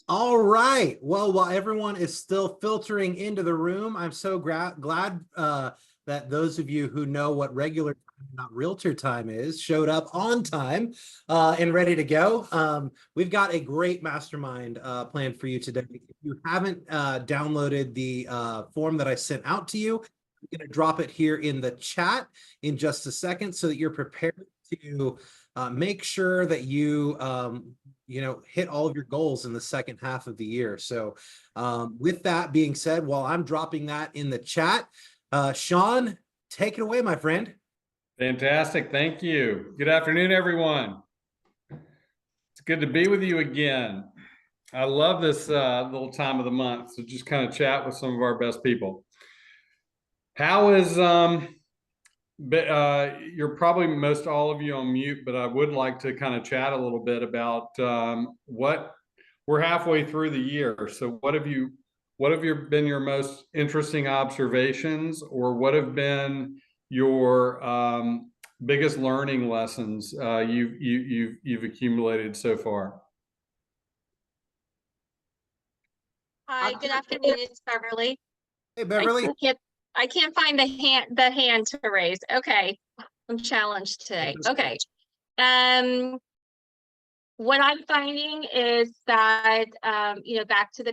All right. Well, while everyone is still filtering into the room, I'm so glad that those of you who know what regular time, not realtor time is, showed up on time and ready to go. We've got a great mastermind planned for you today. If you haven't downloaded the form that I sent out to you, I'm going to drop it here in the chat in just a second so that you're prepared to make sure that you hit all of your goals in the second half of the year. So with that being said, while I'm dropping that in the chat, Shaun, take it away, my friend. Fantastic. Thank you. Good afternoon, everyone. It's good to be with you again. I love this little time of the month to just kind of chat with some of our best people. How is you're probably most all of you on mute, but I would like to kind of chat a little bit about what we're halfway through the year. So what have been your most interesting observations, or what have been your biggest learning lessons you've accumulated so far? Hi, good afternoon. It's Beverly. Hey, Beverly. I can't find the hand to raise. Okay, I'm challenged today. Okay. What I'm finding is that back to the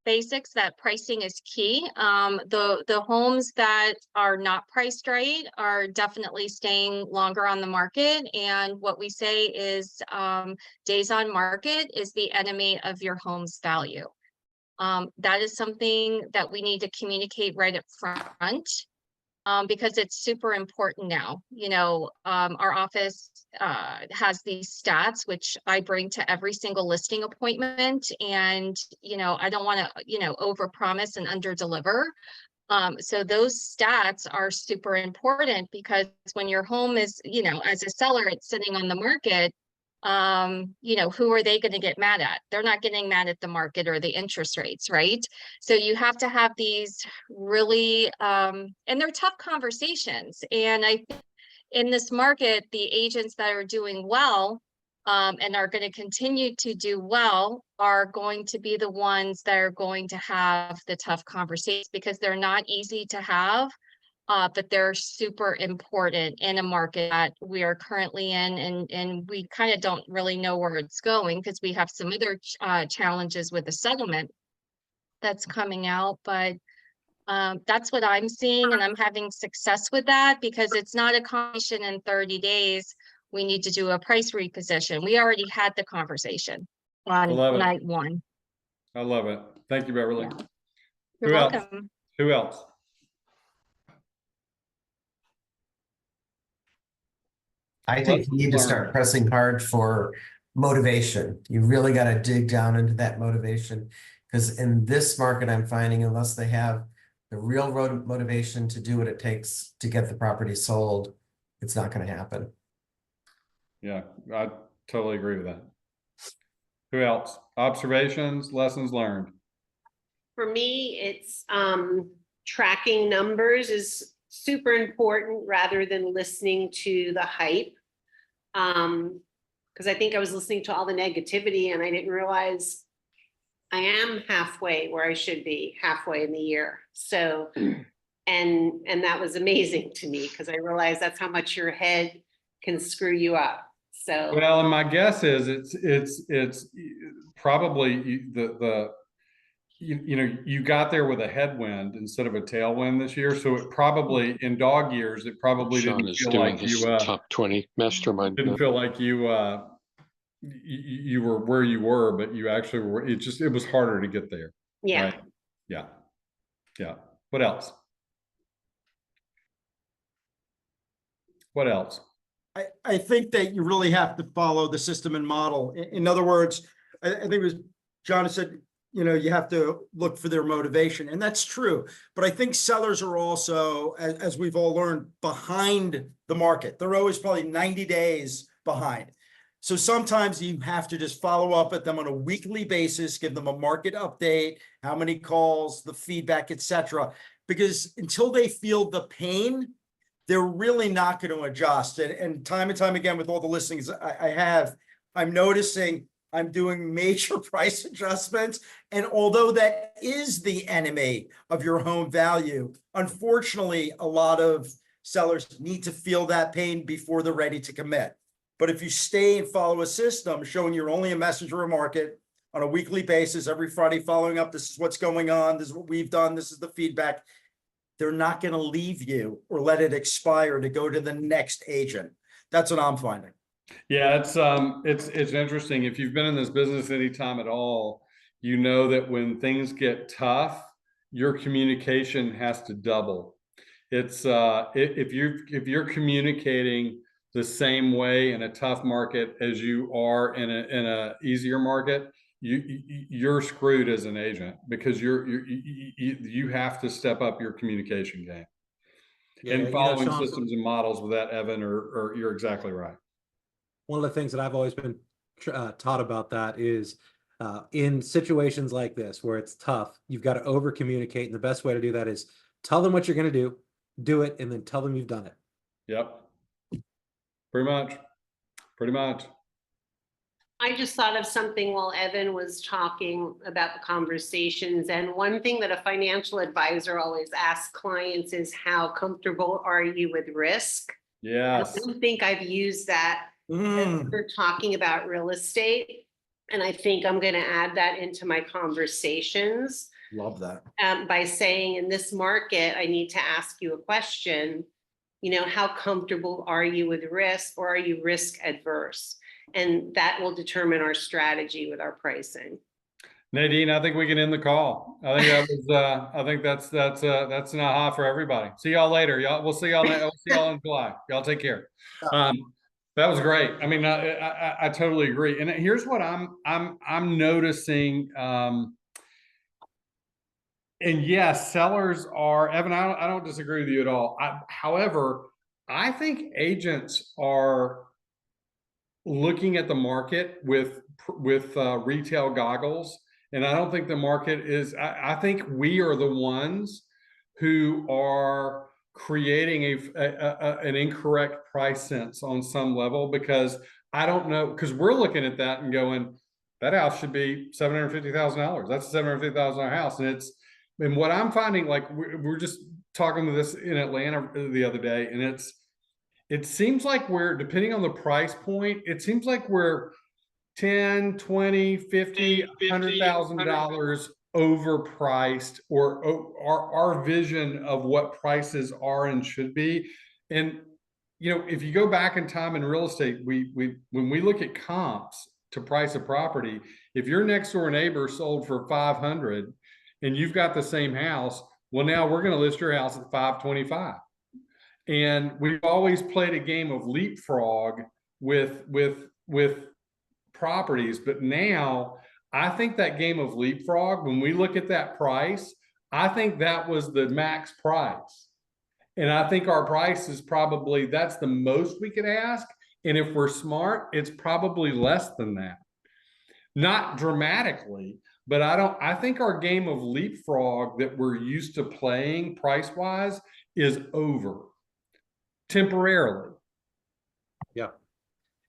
basics, that pricing is key. The homes that are not priced right are definitely staying longer on the market. And what we say is days on market is the enemy of your home's value. That is something that we need to communicate right up front. Because it's super important now. Our office has these stats, which I bring to every single listing appointment. And, I don't want to, overpromise and underdeliver. So those stats are super important because when your home is, as a seller, it's sitting on the market, who are they going to get mad at? They're not getting mad at the market or the interest rates, right? So you have to have these really, and they're tough conversations. And in this market, the agents that are doing well and are going to continue to do well are going to be the ones that are going to have the tough conversations because they're not easy to have. But they're super important in a market that we are currently in, and we kind of don't really know where it's going because we have some other challenges with the settlement that's coming out. But that's what I'm seeing, and I'm having success with that because it's not a conversation in 30 days. We need to do a price reposition. We already had the conversation on night one. I love it. Thank you, Beverly. Yeah. You're welcome. Who else? I think you need to start pressing hard for motivation. You really got to dig down into that motivation because in this market, I'm finding unless they have the real motivation to do what it takes to get the property sold, it's not going to happen. Yeah, I totally agree with that. Who else? Observations, lessons learned. For me, it's tracking numbers is super important rather than listening to the hype. Because I think I was listening to all the negativity and I didn't realize I am halfway where I should be halfway in the year. So, and that was amazing to me because I realized that's how much your head can screw you up. So, well, and my guess is it's probably you got there with a headwind instead of a tailwind this year. So it probably in dog years, it probably Shaun didn't is feel doing like his you top 20 mastermind. didn't feel like you were where you were, but you actually were. It was harder to get there. yeah. Right? Yeah. What else? What else? I think that you really have to follow the system and model. In other words, I think it was John said, you have to look for their motivation, and that's true. But I think sellers are also, as we've all learned, behind the market. They're always probably 90 days behind. So sometimes you have to just follow up at them on a weekly basis, give them a market update, how many calls, the feedback, etc. Because until they feel the pain, they're really not going to adjust. And time again, with all the listings I'm noticing I'm doing major price adjustments. And although that is the enemy of your home value, unfortunately, a lot of sellers need to feel that pain before they're ready to commit. But if you stay and follow a system showing you're only a messenger of market on a weekly basis, every Friday following up, this is what's going on, this is what we've done, this is the feedback, they're not going to leave you or let it expire to go to the next agent. That's what I'm finding. Yeah, it's interesting. If you've been in this business any time at all, you know that when things get tough, your communication has to double. It's if you're communicating the same way in a tough market as you are in a easier market, you're screwed as an agent, because you have to step up your communication game. Yeah, And following Shaun, systems and models with that, Evan, or you're exactly right. one of the things that I've always been taught about that is in situations like this where it's tough, you've got to over communicate. And the best way to do that is tell them what you're going to do it, and then tell them you've done it. Yep. Pretty much. I just thought of something while Evan was talking about the conversations. And one thing that a financial advisor always asks clients is, how comfortable are you with risk? Yes. I don't think I've used that for talking about real estate. And I think I'm going to add that into my conversations. Love that. By saying, in this market, I need to ask you a question, how comfortable are you with risk, or are you risk adverse? And that will determine our strategy with our pricing. Nadine, I think we can end the call. I think that was I think that's an aha for everybody. See y'all later. We'll see y'all in July. Y'all take care. That was great. I mean, I totally agree. And here's what I'm noticing. And yes, sellers are, Evan, I don't disagree with you at all. However, I think agents are looking at the market with retail goggles, and I don't think the market is. I think we are the ones who are creating an incorrect price sense on some level, because I don't know, because we're looking at that and going, that house should be $750,000. That's a $750,000 house, and what I'm finding, like we're just talking to this in Atlanta the other day, and it seems like we're, depending on the price point, it seems like we're $10, $20, $50, $100,000 overpriced, or our vision of what prices are and should be. And if you go back in time in real estate, when we look at comps to price a property, if your next door neighbor sold for 500 and you've got the same house, well, now we're going to list your house at 525. And we've always played a game of leapfrog with properties, but now I think that game of leapfrog, when we look at that price, I think that was the max price. And I think our price is probably, that's the most we could ask. And if we're smart, it's probably less than that. Not dramatically, but I think our game of leapfrog that we're used to playing price-wise is over. Temporarily. Yeah.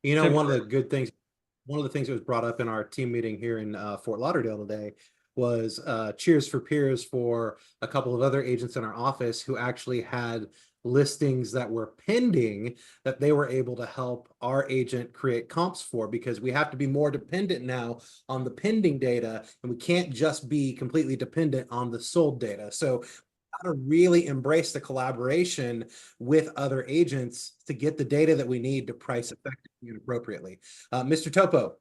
One of the things that was brought up in our team meeting here in Fort Lauderdale today was cheers for peers for a couple of other agents in our office who actually had listings that were pending that they were able to help our agent create comps for, because we have to be more dependent now on the pending data, and we can't just be completely dependent on the sold data. So to really embrace the collaboration with other agents to get the data that we need to price effectively and appropriately. Mr. Topo.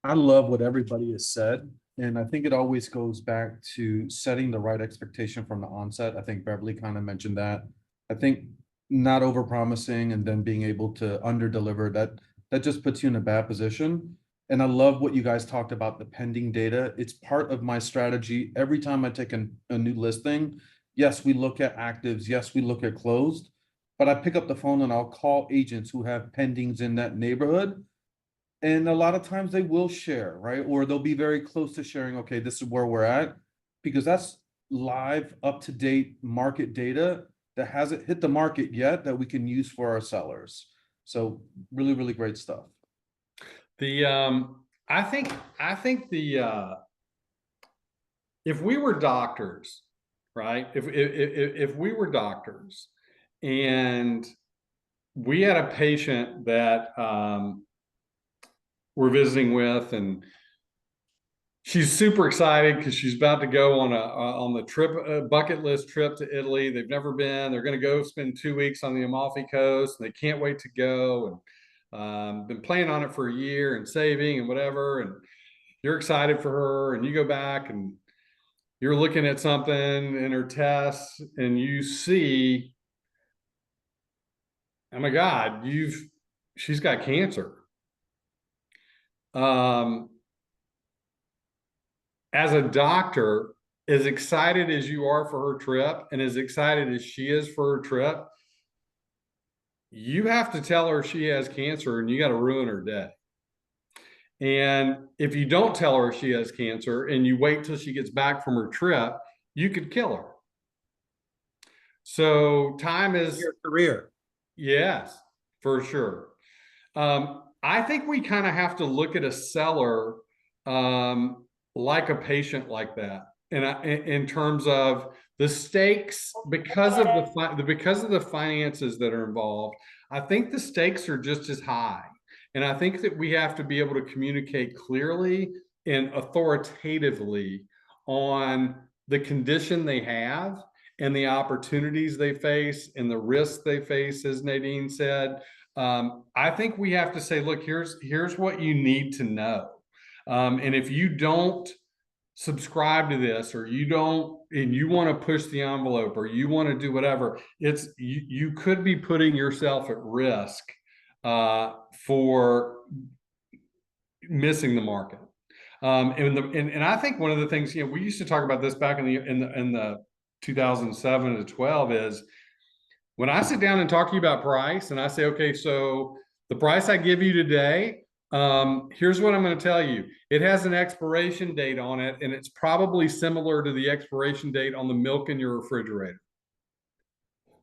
I love what everybody has said. And I think it always goes back to setting the right expectation from the onset. I think Beverly kind of mentioned that. I think not overpromising and then being able to under-deliver, that just puts you in a bad position. And I love what you guys talked about, the pending data. It's part of my strategy. Every time I take a new listing, yes, we look at actives. Yes, we look at closed. But I pick up the phone and I'll call agents who have pendings in that neighborhood. And a lot of times they will share, right? Or they'll be very close to sharing, okay, this is where we're at, because that's live, up-to-date market data that hasn't hit the market yet that we can use for our sellers. So really, really great stuff. The I think the if we were doctors, right? If we were doctors and we had a patient that we're visiting with, and she's super excited because she's about to go on the trip, bucket list trip to Italy. They've never been. They're going to go spend 2 weeks on the Amalfi Coast, and they can't wait to go. And been planning on it for a year and saving and whatever. And you're excited for her, and you go back and you're looking at something in her tests, and you see, oh my God, she's got cancer. As a doctor, as excited as you are for her trip and as excited as she is for her trip, you have to tell her she has cancer, and you got to ruin her day. And if you don't tell her she has cancer and you wait till she gets back from her trip, you could kill her. So time is Your career. Yes, for sure. I think we kind of have to look at a seller like a patient like that, and in terms of the stakes, because of the finances that are involved. I think the stakes are just as high, and I think that we have to be able to communicate clearly and authoritatively on the condition they have and the opportunities they face and the risks they face, as Nadine said. I think we have to say, look, here's what you need to know. And if you don't subscribe to this, or you don't, and you want to push the envelope, or you want to do whatever, you could be putting yourself at risk for missing the market. And I think one of the things, we used to talk about this back in the 2007 to 12 is when I sit down and talk to you about price, and I say, okay, so the price I give you today, here's what I'm going to tell you. It has an expiration date on it, and it's probably similar to the expiration date on the milk in your refrigerator.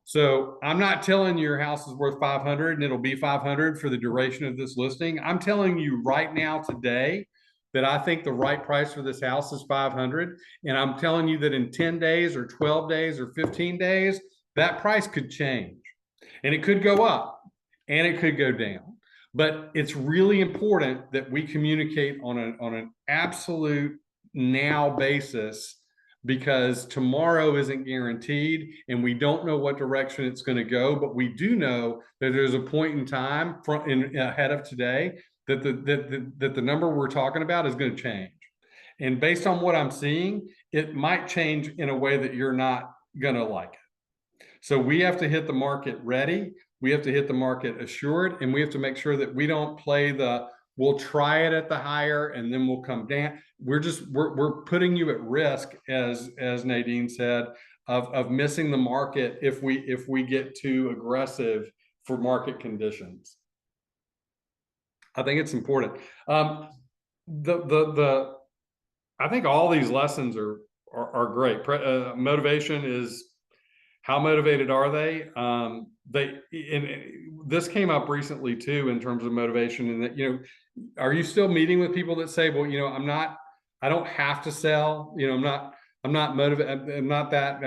So I'm not telling you your house is worth 500 and it'll be 500 for the duration of this listing. I'm telling you right now today that I think the right price for this house is 500. And I'm telling you that in 10 days or 12 days or 15 days, that price could change, and it could go up and it could go down. But it's really important that we communicate on an absolute now basis, because tomorrow isn't guaranteed and we don't know what direction it's going to go. But we do know that there's a point in time ahead of today that the number we're talking about is going to change. And based on what I'm seeing, it might change in a way that you're not going to like it. So we have to hit the market ready. We have to hit the market assured, and we have to make sure that we don't play we'll try it at the higher and then we'll come down. We're putting you at risk, as Nadine said, of missing the market if we get too aggressive for market conditions. I think it's important. I think all these lessons are great. Motivation is, how motivated are they? This came up recently too, in terms of motivation, and that, are you still meeting with people that say, well, I don't have to sell, I'm not motivated. I'm not that,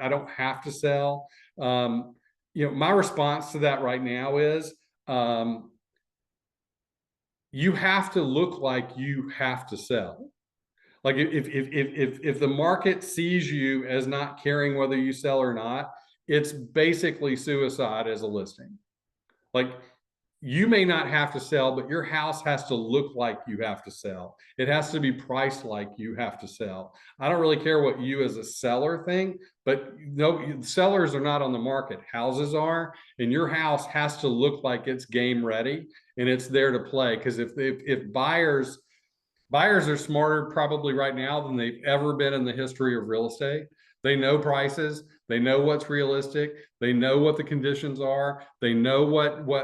I don't have to sell. My response to that right now is, you have to look like you have to sell. Like if the market sees you as not caring whether you sell or not, it's basically suicide as a listing. Like, you may not have to sell, but your house has to look like you have to sell. It has to be priced like you have to sell. I don't really care what you as a seller think, but no, sellers are not on the market. Houses are, and your house has to look like it's game ready and it's there to play. Because if buyers are smarter probably right now than they've ever been in the history of real estate. They know prices. They know what's realistic. They know what the conditions are. They know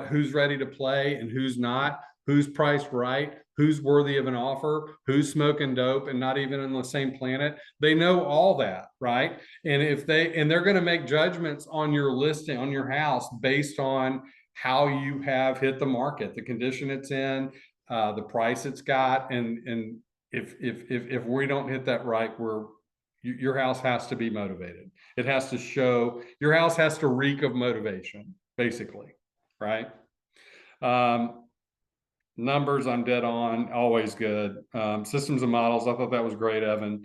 who's ready to play and who's not, who's priced right, who's worthy of an offer, who's smoking dope and not even on the same planet. They know all that, right? And they're going to make judgments on your listing, on your house, based on how you have hit the market, the condition it's in, the price it's got, and if we don't hit that right, your house has to be motivated. It has to show, your house has to reek of motivation, basically, right? Numbers, I'm dead on, always good. Systems and models, I thought that was great, Evan.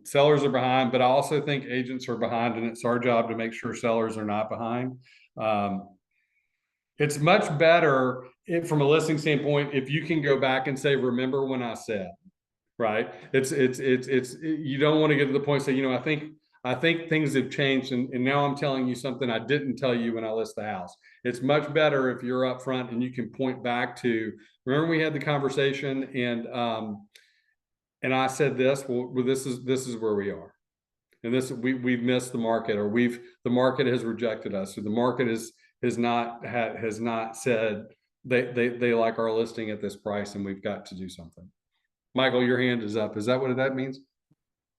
Sellers are behind, but I also think agents are behind, and it's our job to make sure sellers are not behind. It's much better from a listing standpoint if you can go back and say, remember when I said, right? You don't want to get to the point and say, you know, I think things have changed, and now I'm telling you something I didn't tell you when I list the house. It's much better if you're up front and you can point back to, remember we had the conversation and I said this, well, this is where we are. And we've missed the market, or the market has rejected us, or the market has not said they like our listing at this price, and we've got to do something. Michael, your hand is up. Is that what that means?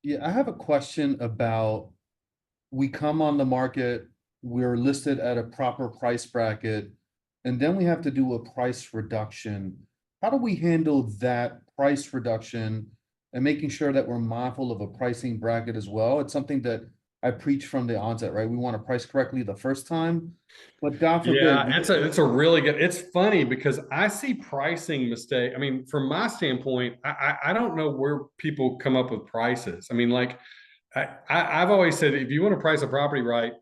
Yeah, I have a question about, we come on the market, we're listed at a proper price bracket, and then we have to do a price reduction. How do we handle that price reduction and making sure that we're mindful of a pricing bracket as well? It's something that I preach from the onset, right? We want to price correctly the first time, but God forbid. Yeah, it's a really good, it's funny because I see pricing mistake. I mean, from my standpoint, I don't know where people come up with prices. I mean, like I've always said, if you want to price a property right,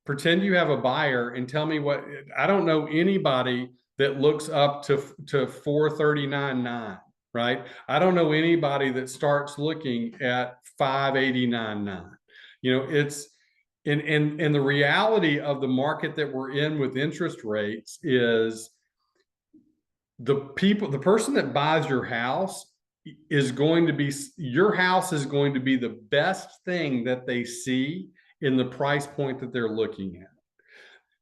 pretend you have a buyer and tell me what, I don't know anybody that looks up to 439.9, right? I don't know anybody that starts looking at 589.9. You know, it's, and the reality of the market that we're in with interest rates is the person that buys your house is going to be, your house is going to be the best thing that they see in the price point that they're looking at.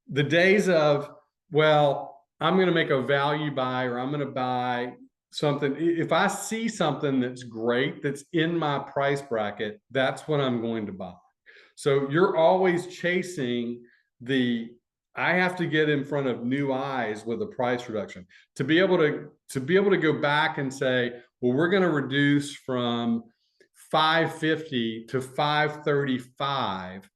The days of, well, I'm going to make a value buy, or I'm going to buy something. If I see something that's great, that's in my price bracket, that's what I'm going to buy. So you're always chasing I have to get in front of new eyes with a price reduction to be able to go back and say, well, we're going to reduce from 550 to 535.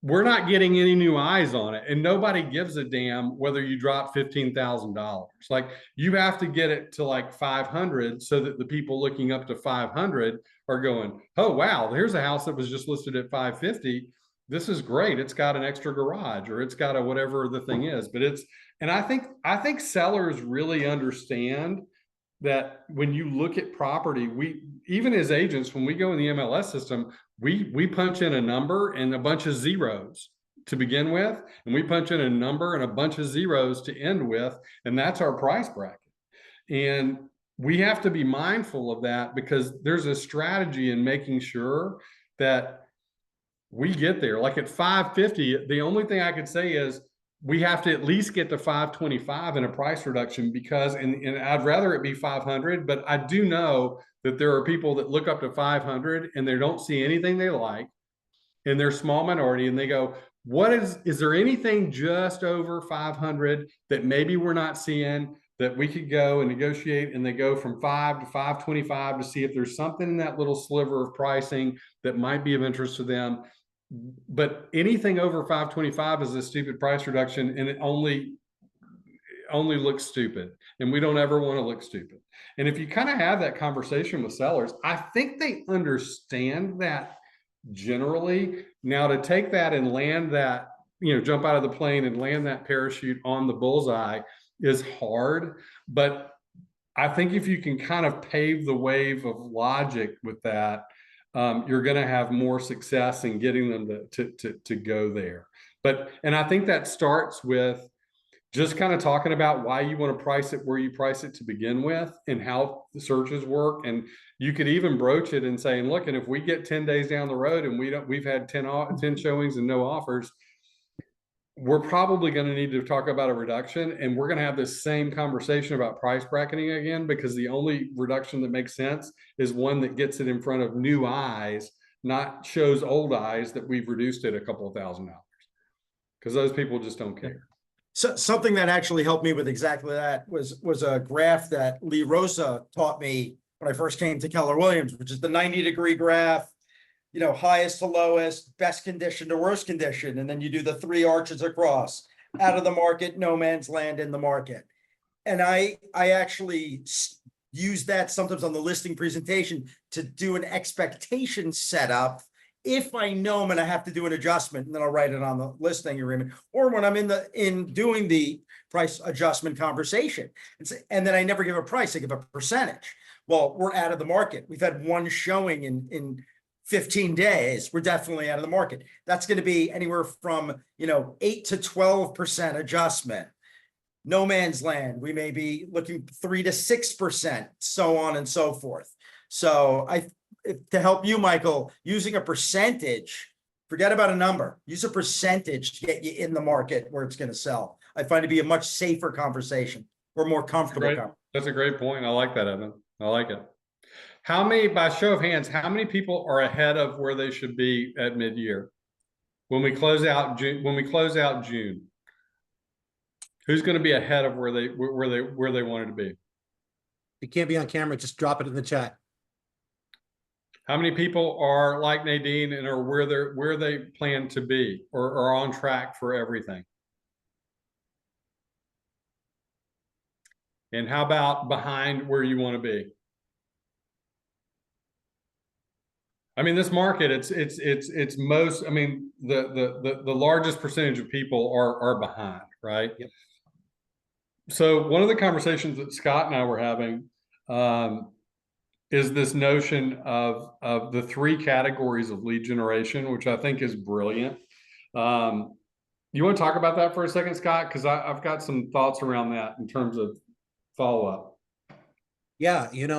We're not getting any new eyes on it, and nobody gives a damn whether you drop $15,000. Like, you have to get it to like 500 so that the people looking up to 500 are going, oh wow, here's a house that was just listed at 550. This is great. It's got an extra garage, or it's got a whatever the thing is. But and I think sellers really understand that when you look at property, even as agents, when we go in the MLS system, we punch in a number and a bunch of zeros to begin with, and we punch in a number and a bunch of zeros to end with, and that's our price bracket. And we have to be mindful of that, because there's a strategy in making sure that we get there. Like at 550, the only thing I could say is we have to at least get to 525 in a price reduction, because, and I'd rather it be 500, but I do know that there are people that look up to 500 and they don't see anything they like, and they're small minority, and they go, is there anything just over 500 that maybe we're not seeing that we could go and negotiate? And they go from 5 to 525 to see if there's something in that little sliver of pricing that might be of interest to them. But anything over 525 is a stupid price reduction, and it only looks stupid, and we don't ever want to look stupid. And if you kind of have that conversation with sellers, I think they understand that generally. Now, to take that and land that, jump out of the plane and land that parachute on the bullseye is hard. But I think if you can kind of pave the wave of logic with that, you're going to have more success in getting them to go there. And I think that starts with just kind of talking about why you want to price it where you price it to begin with, and how the searches work. And you could even broach it and saying, look, and if we get 10 days down the road and we've had 10 showings and no offers, we're probably going to need to talk about a reduction, and we're going to have this same conversation about price bracketing again, because the only reduction that makes sense is one that gets it in front of new eyes, not shows old eyes that we've reduced it a couple of $1,000, because those people just don't care. So something that actually helped me with exactly that was a graph that Lee Rosa taught me when I first came to Keller Williams, which is the 90-degree graph, you know, highest to lowest, best condition to worst condition. And then you do the 3 arches across, out of the market, no man's land, in the market. And I actually use that sometimes on the listing presentation to do an expectation setup. If I know I'm going to have to do an adjustment, and then I'll write it on the listing agreement, or when I'm in doing the price adjustment conversation, and then I never give a price, I give a percentage. Well, we're out of the market. We've had one showing in 15 days. We're definitely out of the market. That's going to be anywhere from 8 to 12% adjustment. No man's land, we may be looking 3 to 6%, so on and so forth. So to help you, Michael, using a percentage, forget about a number, use a percentage to get you in the market where it's going to sell. I find it to be a much safer conversation or more comfortable. That's a great point. I like that, Evan. I like it. How many, by show of hands, how many people are ahead of where they should be at mid-year? When we close out June, who's going to be ahead of where they wanted to be? If you can't be on camera, just drop it in the chat. How many people are like Nadine and are where they plan to be or are on track for everything? And how about behind where you want to be? I mean, this market, it's most, I mean, the largest percentage of people are behind, right? Yep. So one of the conversations that Scott and I were having is this notion of the 3 categories of lead generation, which I think is brilliant. You want to talk about that for a second, Scott? Because I've got some thoughts around that in terms of follow-up. Yeah, it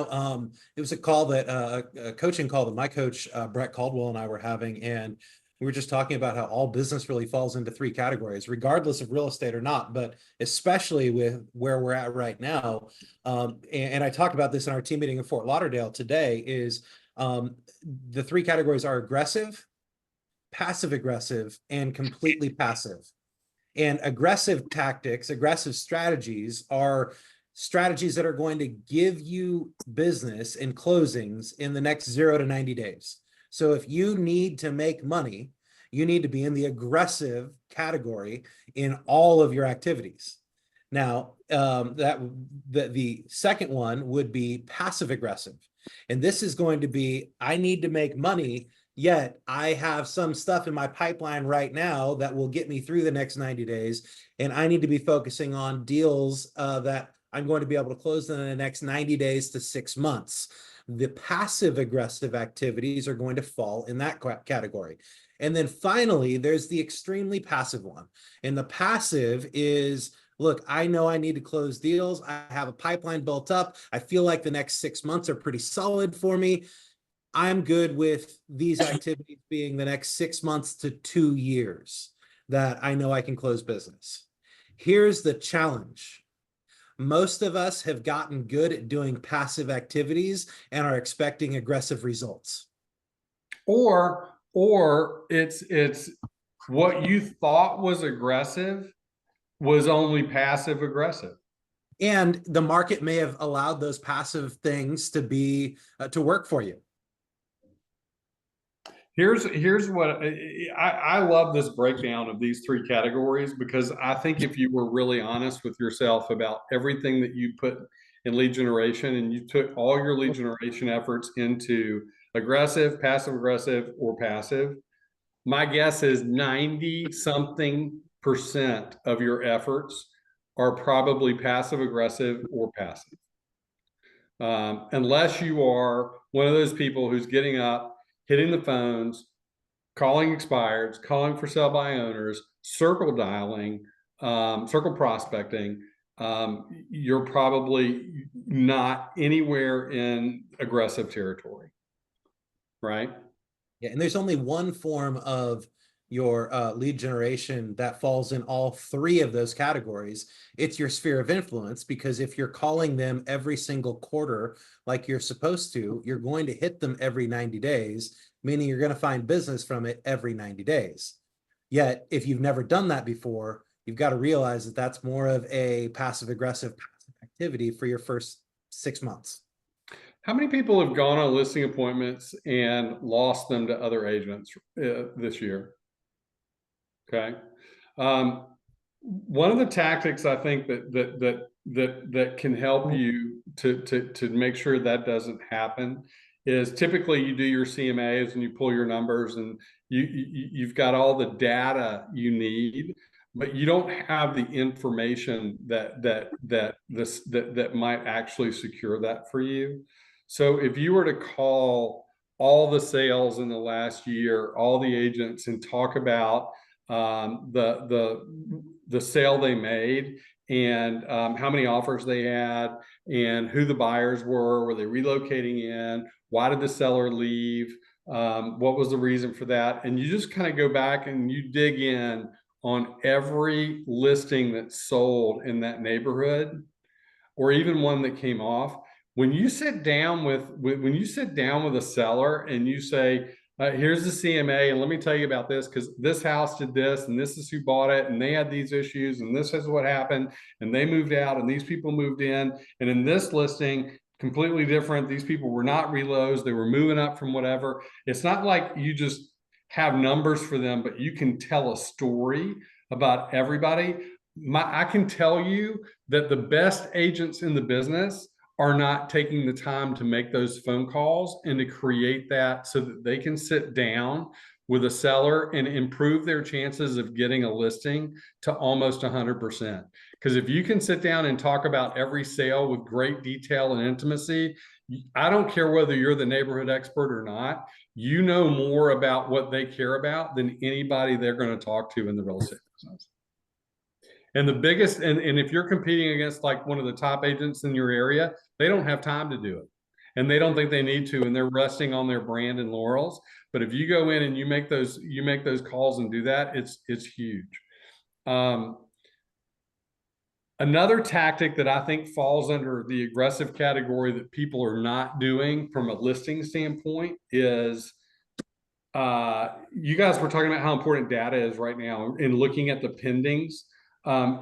was a call that a coaching call that my coach Brett Caldwell and I were having, and we were just talking about how all business really falls into 3 categories, regardless of real estate or not, but especially with where we're at right now. And I talked about this in our team meeting in Fort Lauderdale today. Is the 3 categories are aggressive, passive aggressive, and completely passive. And aggressive tactics, aggressive strategies are strategies that are going to give you business and closings in the next 0 to 90 days. So if you need to make money, you need to be in the aggressive category in all of your activities. Now, the second one would be passive aggressive. And this is going to be, I need to make money, yet I have some stuff in my pipeline right now that will get me through the next 90 days. And I need to be focusing on deals that I'm going to be able to close in the next 90 days to 6 months. The passive aggressive activities are going to fall in that category. And then finally, there's the extremely passive one. And the passive is, look, I know I need to close deals. I have a pipeline built up. I feel like the next 6 months are pretty solid for me. I'm good with these activities being the next 6 months to 2 years that I know I can close business. Here's the challenge. Most of us have gotten good at doing passive activities and are expecting aggressive results. Or it's what you thought was aggressive was only passive aggressive. And the market may have allowed those passive things to be to work for you. Here's what I love this breakdown of these 3 categories, because I think if you were really honest with yourself about everything that you put in lead generation and you took all your lead generation efforts into aggressive, passive aggressive, or passive, my guess is 90-something% of your efforts are probably passive aggressive or passive. Unless you are one of those people who's getting up, hitting the phones, calling expireds, calling for sell by owners, circle dialing, circle prospecting, you're probably not anywhere in aggressive territory, right? Yeah, and there's only one form of your lead generation that falls in all 3 of those categories. It's your sphere of influence, because if you're calling them every single quarter like you're supposed to, you're going to hit them every 90 days, meaning you're going to find business from it every 90 days. Yet, if you've never done that before, you've got to realize that that's more of a passive aggressive activity for your first 6 months. How many people have gone on listing appointments and lost them to other agents this year? Okay. One of the tactics I think that can help you to make sure that doesn't happen is typically you do your CMAs and you pull your numbers and you've got all the data you need, but you don't have the information that might actually secure that for you. So if you were to call all the sales in the last year, all the agents, and talk about the sale they made and how many offers they had and who the buyers were they relocating in, why did the seller leave, what was the reason for that, and you just kind of go back and you dig in on every listing that sold in that neighborhood or even one that came off. When you sit down with a seller and you say, here's the CMA, and let me tell you about this because this house did this, and this is who bought it, and they had these issues, and this is what happened, and they moved out, and these people moved in, and in this listing, completely different. These people were not reloads; they were moving up from whatever. It's not like you just have numbers for them, but you can tell a story about everybody. I can tell you that the best agents in the business are not taking the time to make those phone calls and to create that so that they can sit down with a seller and improve their chances of getting a listing to almost 100%. Because if you can sit down and talk about every sale with great detail and intimacy, I don't care whether you're the neighborhood expert or not, you know more about what they care about than anybody they're going to talk to in the real estate business. And the biggest, and if you're competing against like one of the top agents in your area, they don't have time to do it. And they don't think they need to, and they're resting on their brand and laurels. But if you go in and you make those calls and do that, it's huge. Another tactic that I think falls under the aggressive category that people are not doing from a listing standpoint is you guys were talking about how important data is right now in looking at the pendings.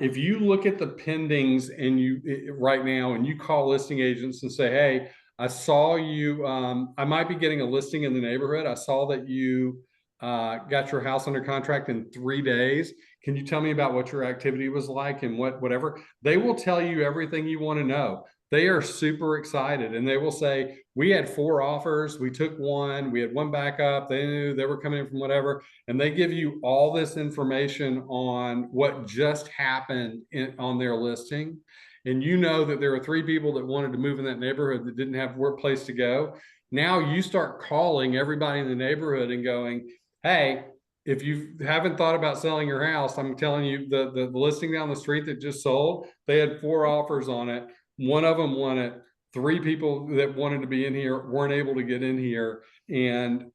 If you look at the pendings and right now and you call listing agents and say, hey, I saw you, I might be getting a listing in the neighborhood. I saw that you got your house under contract in 3 days. Can you tell me about what your activity was like and whatever? They will tell you everything you want to know. They are super excited and they will say, we had 4 offers. We took 1, we had 1 backup. They knew they were coming in from whatever. And they give you all this information on what just happened on their listing. And you know that there are 3 people that wanted to move in that neighborhood that didn't have a place to go. Now you start calling everybody in the neighborhood and going, hey, if you haven't thought about selling your house, I'm telling you the listing down the street that just sold, they had 4 offers on it. 1 of them won it. 3 people that wanted to be in here weren't able to get in here. And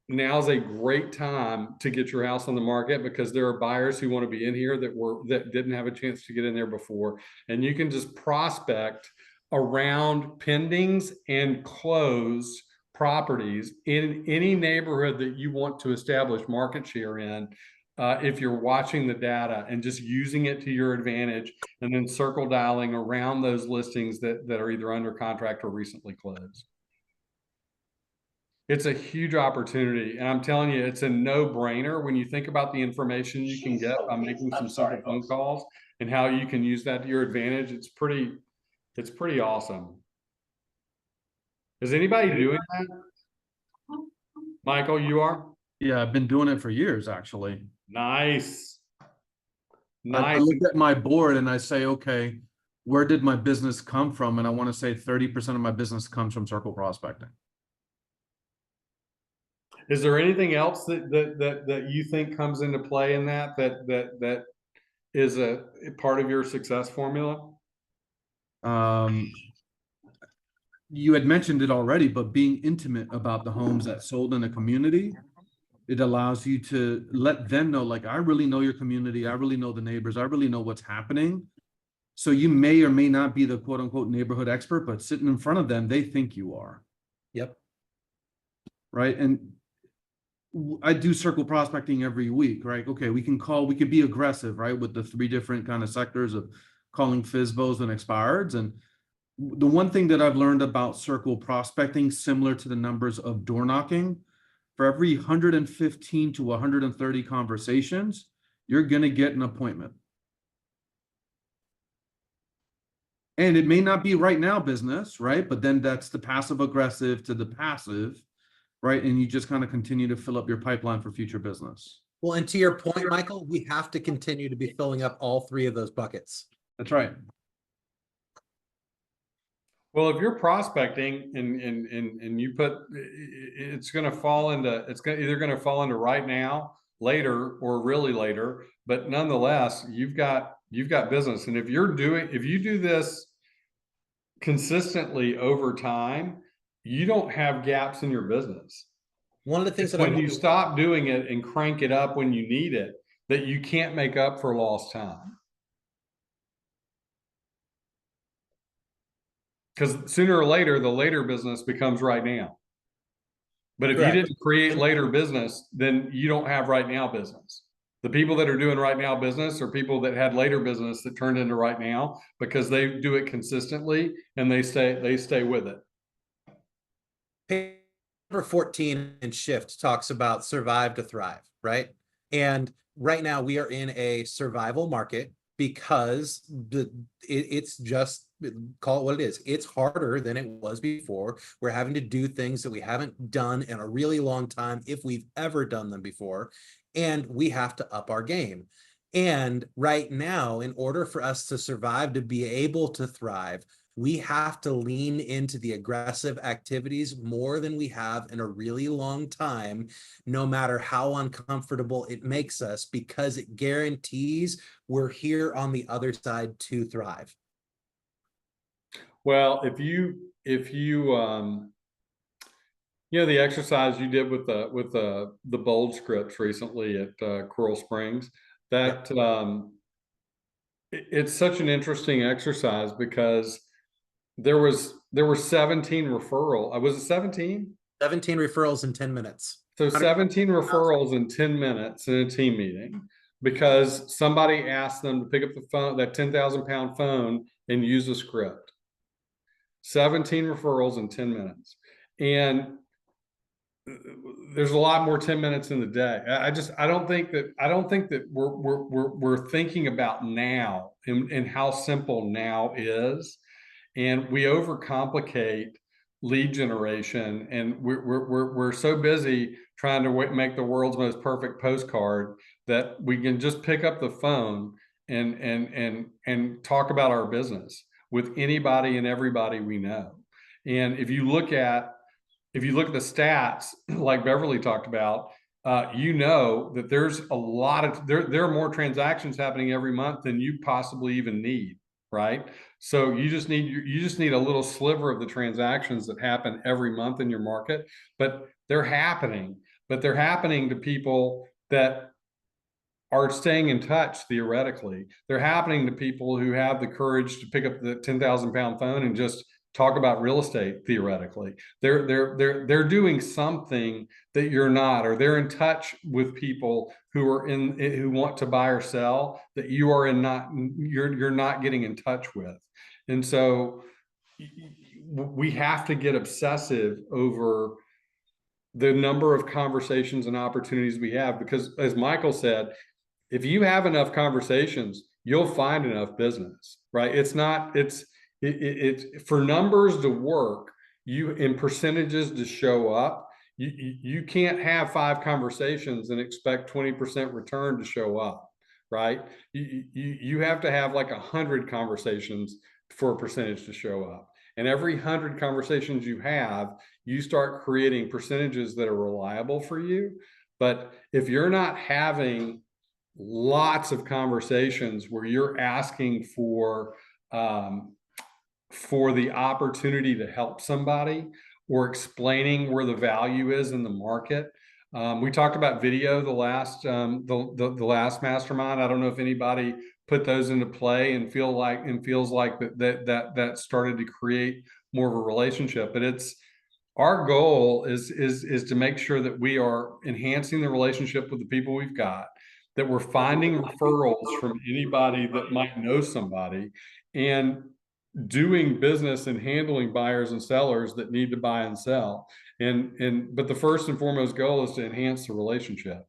now's a great time to get your house on the market because there are buyers who want to be in here that didn't have a chance to get in there before. And you can just prospect around pendings and close properties in any neighborhood that you want to establish market share in. If you're watching the data and just using it to your advantage and then circle dialing around those listings that are either under contract or recently closed. It's a huge opportunity. And I'm telling you, it's a no-brainer when you think about the information you can get by making some simple phone calls and how you can use that to your advantage. It's pretty awesome. Is anybody doing that? Michael, you are? Yeah, I've been doing it for years, actually. Nice. I look at my board and I say, okay, where did my business come from? And I want to say 30% of my business comes from circle prospecting. Is there anything else that you think comes into play in that is a part of your success formula? You had mentioned it already, but being intimate about the homes that sold in a community, it allows you to let them know, like, I really know your community. I really know the neighbors. I really know what's happening. So you may or may not be the quote unquote neighborhood expert, but sitting in front of them, they think you are. Yep. Right. And I do circle prospecting every week, right? Okay, we can be aggressive, right? With the 3 different kind of sectors of calling FSBOs and expireds. And the one thing that I've learned about circle prospecting, similar to the numbers of door knocking, for every 115 to 130 conversations, you're going to get an appointment. And it may not be right now business, right? But then that's the passive aggressive to the passive, right? And you just kind of continue to fill up your pipeline for future business. Well, and to your point, Michael, we have to continue to be filling up all 3 of those buckets. That's right. Well, if you're prospecting and you put, it's going to fall into, either going to fall into right now, later, or really later, but nonetheless, you've got business. And if you do this consistently over time, you don't have gaps in your business. One of the things that when you stop doing it and crank it up when you need it, that you can't make up for lost time. Because sooner or later, the later business becomes right now. But if you didn't create later business, then you don't have right now business. The people that are doing right now business are people that had later business that turned into right now because they do it consistently and they stay with it. Paper 14 in Shift talks about survive to thrive, right? And right now we are in a survival market because it's just, call it what it is. It's harder than it was before. We're having to do things that we haven't done in a really long time, if we've ever done them before. And we have to up our game. And right now, in order for us to survive, to be able to thrive, we have to lean into the aggressive activities more than we have in a really long time, no matter how uncomfortable it makes us, because it guarantees we're here on the other side to thrive. Well, if you the exercise you did with the bold scripts recently at Coral Springs, that it's such an interesting exercise because there were 17 referral. Was it 17? 17 referrals in 10 minutes. So 17 referrals in 10 minutes in a team meeting because somebody asked them to pick up the phone, that 10,000 pound phone, and use a script. 17 referrals in 10 minutes. And there's a lot more 10 minutes in the day. I don't think that we're thinking about now and how simple now is. And we overcomplicate lead generation, and we're so busy trying to make the world's most perfect postcard that we can just pick up the phone and talk about our business with anybody and everybody we know. And if you look at the stats, like Beverly talked about, you know that there's a lot of there are more transactions happening every month than you possibly even need, right? So you just need a little sliver of the transactions that happen every month in your market, but they're happening to people that are staying in touch theoretically. They're happening to people who have the courage to pick up the 10,000 pound phone and just talk about real estate theoretically. They're doing something that you're not, or they're in touch with people who want to buy or sell that you're not getting in touch with. And so we have to get obsessive over the number of conversations and opportunities we have, because as Michael said, if you have enough conversations, you'll find enough business, right? It's for numbers to work, in percentages to show up. You can't have 5 conversations and expect 20% return to show up, right? You have to have like 100 conversations for a percentage to show up. And every 100 conversations you have, you start creating percentages that are reliable for you. But if you're not having lots of conversations where you're asking for the opportunity to help somebody or explaining where the value is in the market. We talked about video the last mastermind. I don't know if anybody put those into play and feels like that started to create more of a relationship. But Our goal is to make sure that we are enhancing the relationship with the people we've got, that we're finding referrals from anybody that might know somebody, and doing business and handling buyers and sellers that need to buy and sell. But the first and foremost goal is to enhance the relationship.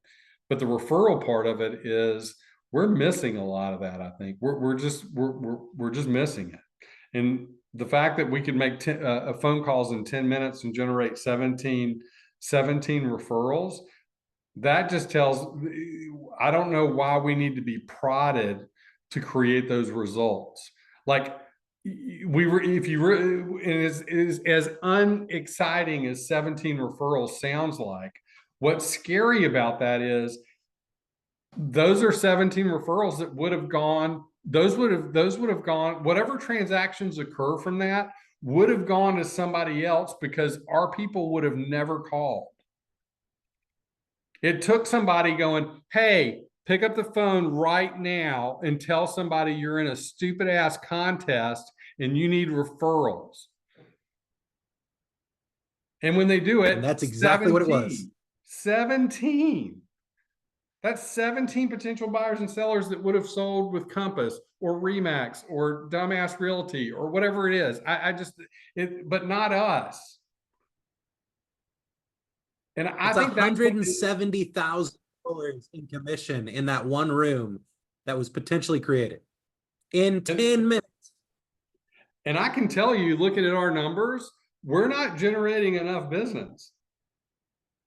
But the referral part of it is we're missing a lot of that. I think we're just missing it. And the fact that we can make phone calls in 10 minutes and generate 17 referrals, that just tells, I don't know why we need to be prodded to create those results. Like and is as unexciting as 17 referrals sounds like, what's scary about that is those are 17 referrals that would have gone, those would have gone, whatever transactions occur from that would have gone to somebody else because our people would have never called. It took somebody going, hey, pick up the phone right now and tell somebody you're in a stupid ass contest and you need referrals. And when they do it, And that's exactly what it was. 17. That's 17 potential buyers and sellers that would have sold with Compass or Remax or Dumbass Realty or whatever it is. But not us. And I think that's $170,000 in commission in that one room that was potentially created in 10 minutes. And I can tell you, looking at our numbers, we're not generating enough business.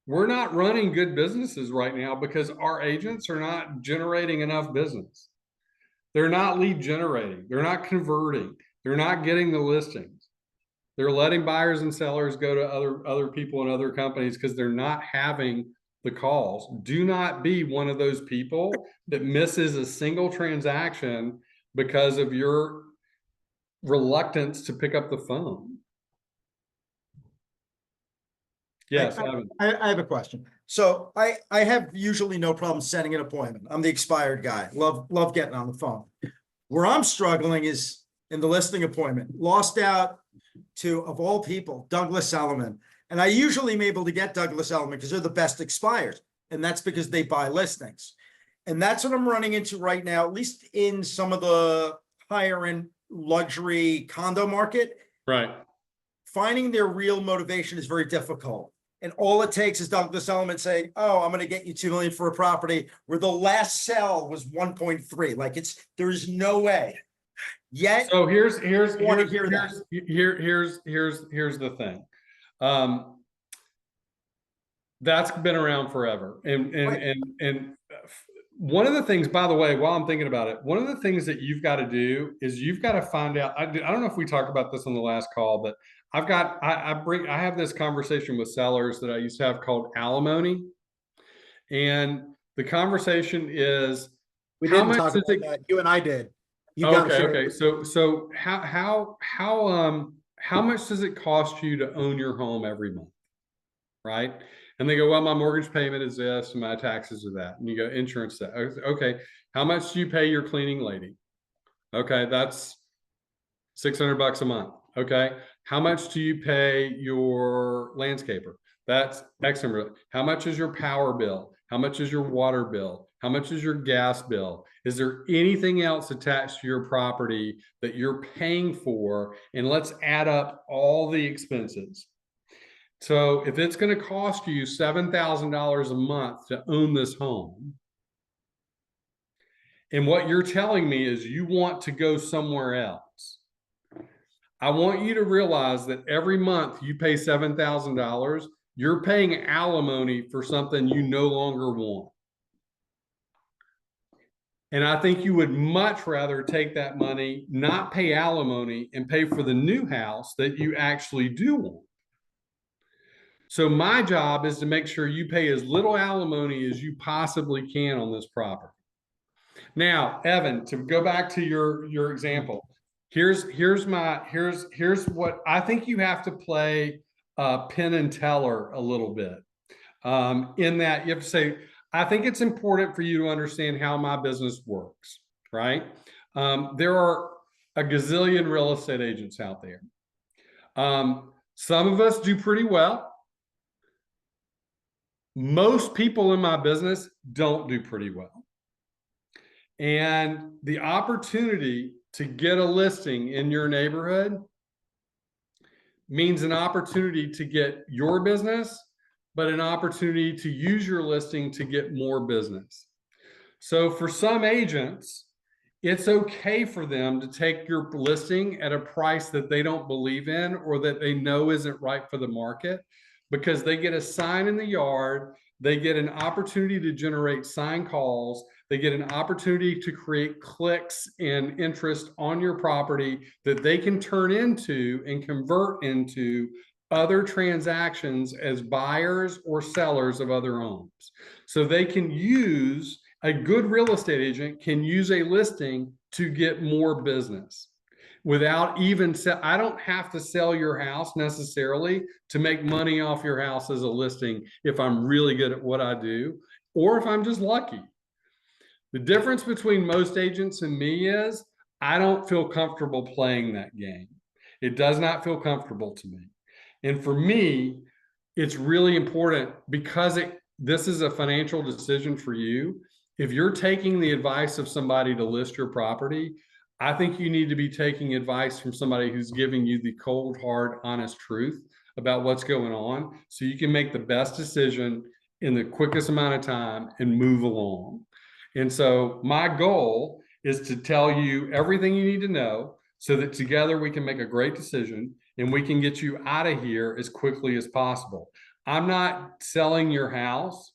We're not running good businesses right now because our agents are not generating enough business. They're not lead generating. They're not converting. They're not getting the listings. They're letting buyers and sellers go to other people and other companies because they're not having the calls. Do not be one of those people that misses a single transaction because of your reluctance to pick up the phone. Yes, Evan. I have a question. So I have usually no problem setting an appointment. I'm the expired guy. Love getting on the phone. Where I'm struggling is in the listing appointment. Lost out to, of all people, Douglas Elliman. And I usually am able to get Douglas Elliman because they're the best expires. And that's because they buy listings. And that's what I'm running into right now, at least in some of the higher end luxury condo market. Right. Finding their real motivation is very difficult. And all it takes is Douglas Elliman saying, oh, I'm going to get you $2 million for a property where the last sell was 1.3. Like there's no way. Yet, so here's the thing. That's been around forever. And one of the things, by the way, while I'm thinking about it, one of the things that you've got to do is you've got to find out. I don't know if we talked about this on the last call, but I have this conversation with sellers that I used to have called alimony. And the conversation is, we didn't talk about that. You and I did. Okay. So how much does it cost you to own your home every month? Right. And they go, well, my mortgage payment is this and my taxes are that. And you go, insurance that. Okay. How much do you pay your cleaning lady? Okay. That's $600 a month. Okay. How much do you pay your landscaper? That's X number. How much is your power bill? How much is your water bill? How much is your gas bill? Is there anything else attached to your property that you're paying for? And let's add up all the expenses. So if it's going to cost you $7,000 a month to own this home, and what you're telling me is you want to go somewhere else, I want you to realize that every month you pay $7,000, you're paying alimony for something you no longer want. And I think you would much rather take that money, not pay alimony, and pay for the new house that you actually do want. So my job is to make sure you pay as little alimony as you possibly can on this property. Now, Evan, to go back to your example, here's what I think you have to play Penn and Teller a little bit. In that you have to say, I think it's important for you to understand how my business works, right? There are a gazillion real estate agents out there. Some of us do pretty well. Most people in my business don't do pretty well. And the opportunity to get a listing in your neighborhood means an opportunity to get your business, but an opportunity to use your listing to get more business. So for some agents, it's okay for them to take your listing at a price that they don't believe in or that they know isn't right for the market, because they get a sign in the yard, they get an opportunity to generate sign calls, they get an opportunity to create clicks and interest on your property that they can turn into and convert into other transactions as buyers or sellers of other homes. So they can use, a good real estate agent can use a listing to get more business without even I don't have to sell your house necessarily to make money off your house as a listing if I'm really good at what I do, or if I'm just lucky. The difference between most agents and me is I don't feel comfortable playing that game. It does not feel comfortable to me. And for me, it's really important because this is a financial decision for you. If you're taking the advice of somebody to list your property, I think you need to be taking advice from somebody who's giving you the cold, hard, honest truth about what's going on, so you can make the best decision in the quickest amount of time and move along. And so my goal is to tell you everything you need to know so that together we can make a great decision and we can get you out of here as quickly as possible. I'm not selling your house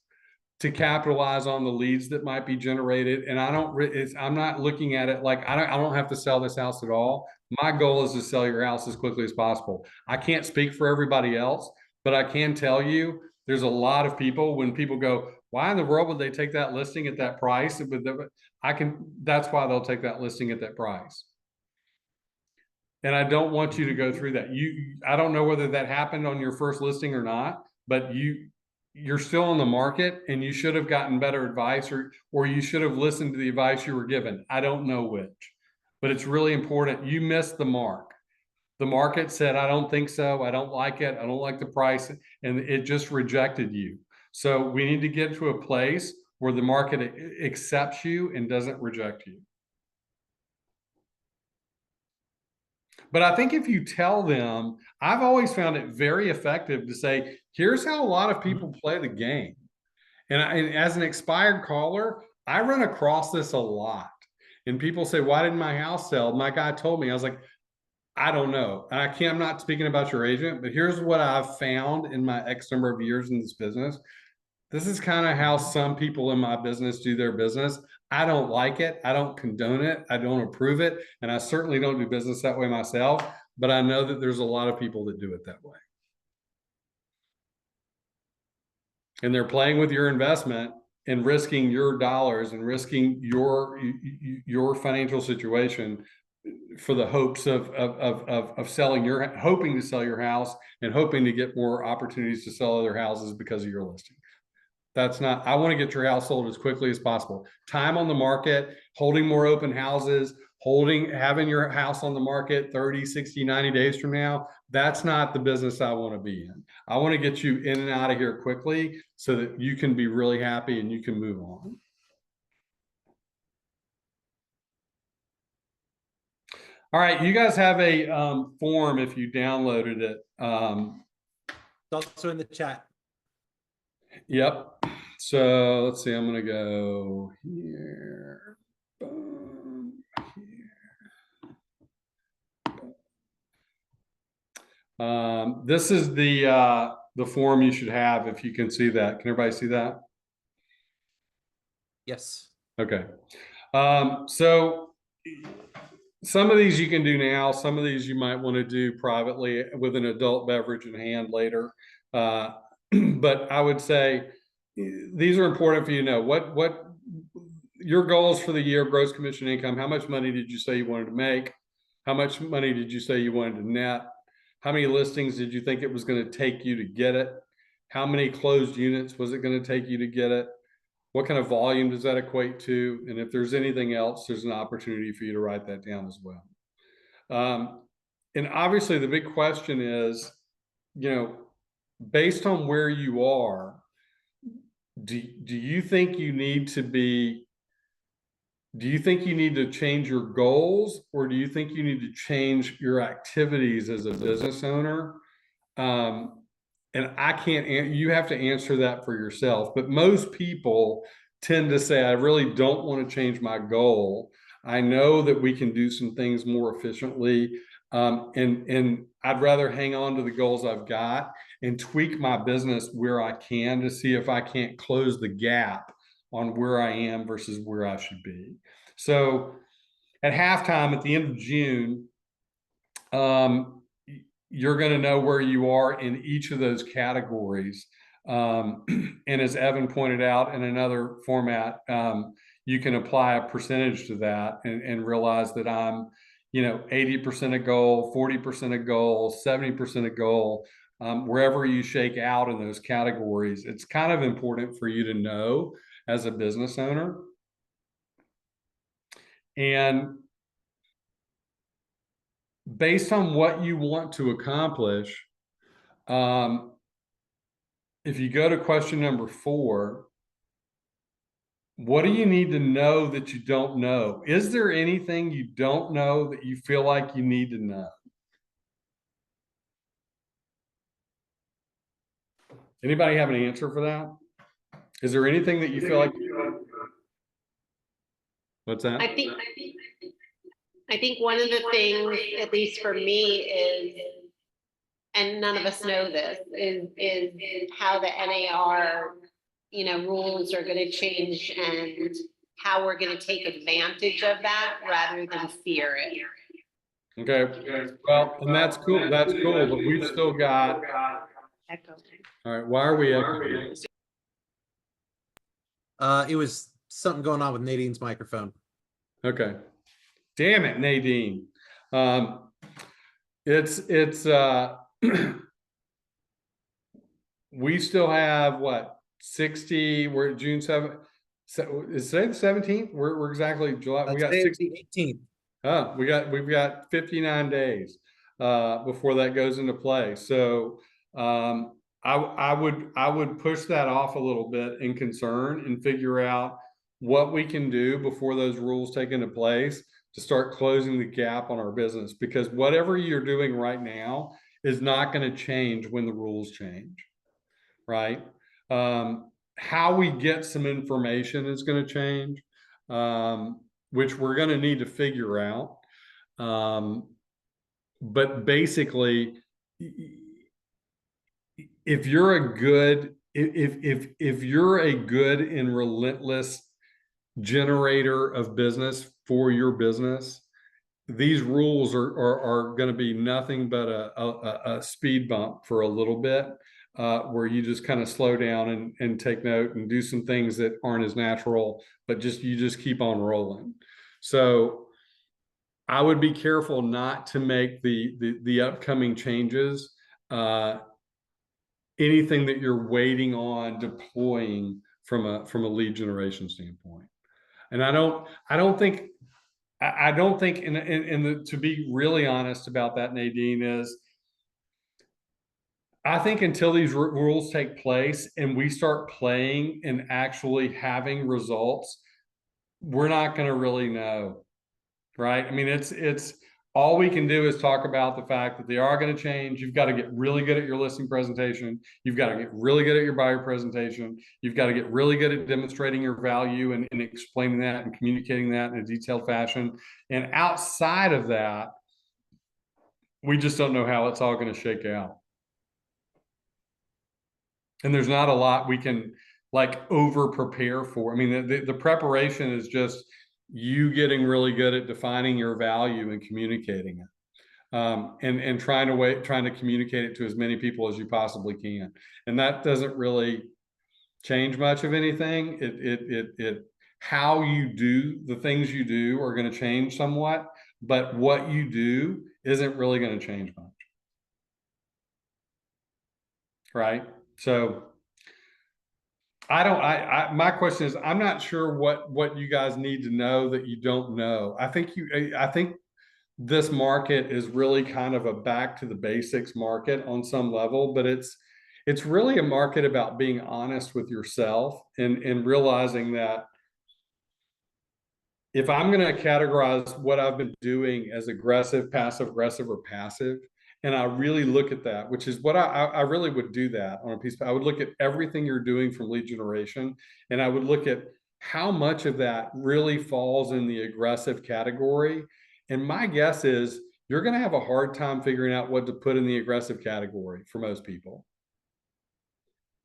to capitalize on the leads that might be generated. And I'm not looking at it like I don't have to sell this house at all. My goal is to sell your house as quickly as possible. I can't speak for everybody else, but I can tell you there's a lot of people, when people go, why in the world would they take that listing at that price? That's why they'll take that listing at that price. And I don't want you to go through that. I don't know whether that happened on your first listing or not, but you're still on the market and you should have gotten better advice, or you should have listened to the advice you were given. I don't know which, but it's really important. You missed the mark. The market said, I don't think so. I don't like it. I don't like the price. And it just rejected you. So we need to get to a place where the market accepts you and doesn't reject you. But I think if you tell them, I've always found it very effective to say, here's how a lot of people play the game. And as an expired caller, I run across this a lot. And people say, why didn't my house sell? My guy told me. I was like, I don't know. I'm not speaking about your agent, but here's what I've found in my X number of years in this business. This is kind of how some people in my business do their business. I don't like it. I don't condone it. I don't approve it. And I certainly don't do business that way myself, but I know that there's a lot of people that do it that way. And they're playing with your investment and risking your dollars and risking your financial situation for the hopes of hoping to sell your house and hoping to get more opportunities to sell other houses because of your listing. That's not, I want to get your house sold as quickly as possible. Time on the market, holding more open houses, having your house on the market 30, 60, 90 days from now. That's not the business I want to be in. I want to get you in and out of here quickly so that you can be really happy and you can move on. All right, you guys have a form if you downloaded it. It's also in the chat. Yep. So let's see, I'm going to go here. Boom, here. This is the form you should have, if you can see that. Can everybody see that? Yes. Okay. So some of these you can do now. Some of these you might want to do privately with an adult beverage in hand later. But I would say these are important for you to know. What your goals for the year: gross commission income. How much money did you say you wanted to make? How much money did you say you wanted to net? How many listings did you think it was going to take you to get it? How many closed units was it going to take you to get it? What kind of volume does that equate to? And if there's anything else, there's an opportunity for you to write that down as well. And obviously the big question is, you know, based on where you are, do you think you need to be, do you think you need to change your goals, or do you think you need to change your activities as a business owner? And I can't, you have to answer that for yourself. But most people tend to say, I really don't want to change my goal. I know that we can do some things more efficiently. And I'd rather hang on to the goals I've got and tweak my business where I can to see if I can't close the gap on where I am versus where I should be. So at halftime, at the end of June, you're going to know where you are in each of those categories. And as Evan pointed out in another format, you can apply a percentage to that and realize that I'm, 80% a goal, 40% a goal, 70% a goal. Wherever you shake out in those categories, it's kind of important for you to know as a business owner. And based on what you want to accomplish, if you go to question number 4, what do you need to know that you don't know? Is there anything you don't know that you feel like you need to know? Anybody have an answer for that? Is there anything that you feel like? What's that? I think one of the things, at least for me, is, and none of us know this, is how the NAR, rules are going to change and how we're going to take advantage of that rather than fear it. Okay. Well, and that's cool. That's cool. But we've still got. Echo. All right. Why are we echoing? It was something going on with Nadine's microphone. Okay. Damn it, Nadine. We still have what, 60, we're at June 7th. So is today the 17th? We're exactly July. We got 18th. We've got 59 days before that goes into play. So I would push that off a little bit in concern and figure out what we can do before those rules take into place to start closing the gap on our business, because whatever you're doing right now is not going to change when the rules change, right? How we get some information is going to change, which we're going to need to figure out. But basically, if you're a good and relentless generator of business for your business, these rules are going to be nothing but a speed bump for a little bit, where you just kind of slow down and take note and do some things that aren't as natural, but you just keep on rolling. So I would be careful not to make the upcoming changes anything that you're waiting on deploying from a lead generation standpoint. And I don't think, and to be really honest about that, Nadine, is I think until these rules take place and we start playing and actually having results, we're not going to really know, right? I mean, it's all we can do is talk about the fact that they are going to change. You've got to get really good at your listing presentation. You've got to get really good at your buyer presentation. You've got to get really good at demonstrating your value and explaining that and communicating that in a detailed fashion. And outside of that, we just don't know how it's all going to shake out. And there's not a lot we can over prepare for. I mean, the preparation is just you getting really good at defining your value and communicating it, and trying to communicate it to as many people as you possibly can. And that doesn't really change much of anything. How you do the things you do are going to change somewhat, but what you do isn't really going to change much, right? So my question is, I'm not sure what you guys need to know that you don't know. I think this market is really kind of a back to the basics market on some level, but it's really a market about being honest with yourself and realizing that if I'm going to categorize what I've been doing as aggressive, passive aggressive, or passive, and I really look at that, which is what I really would do that on a piece. I would look at everything you're doing from lead generation, and I would look at how much of that really falls in the aggressive category. And my guess is you're going to have a hard time figuring out what to put in the aggressive category for most people.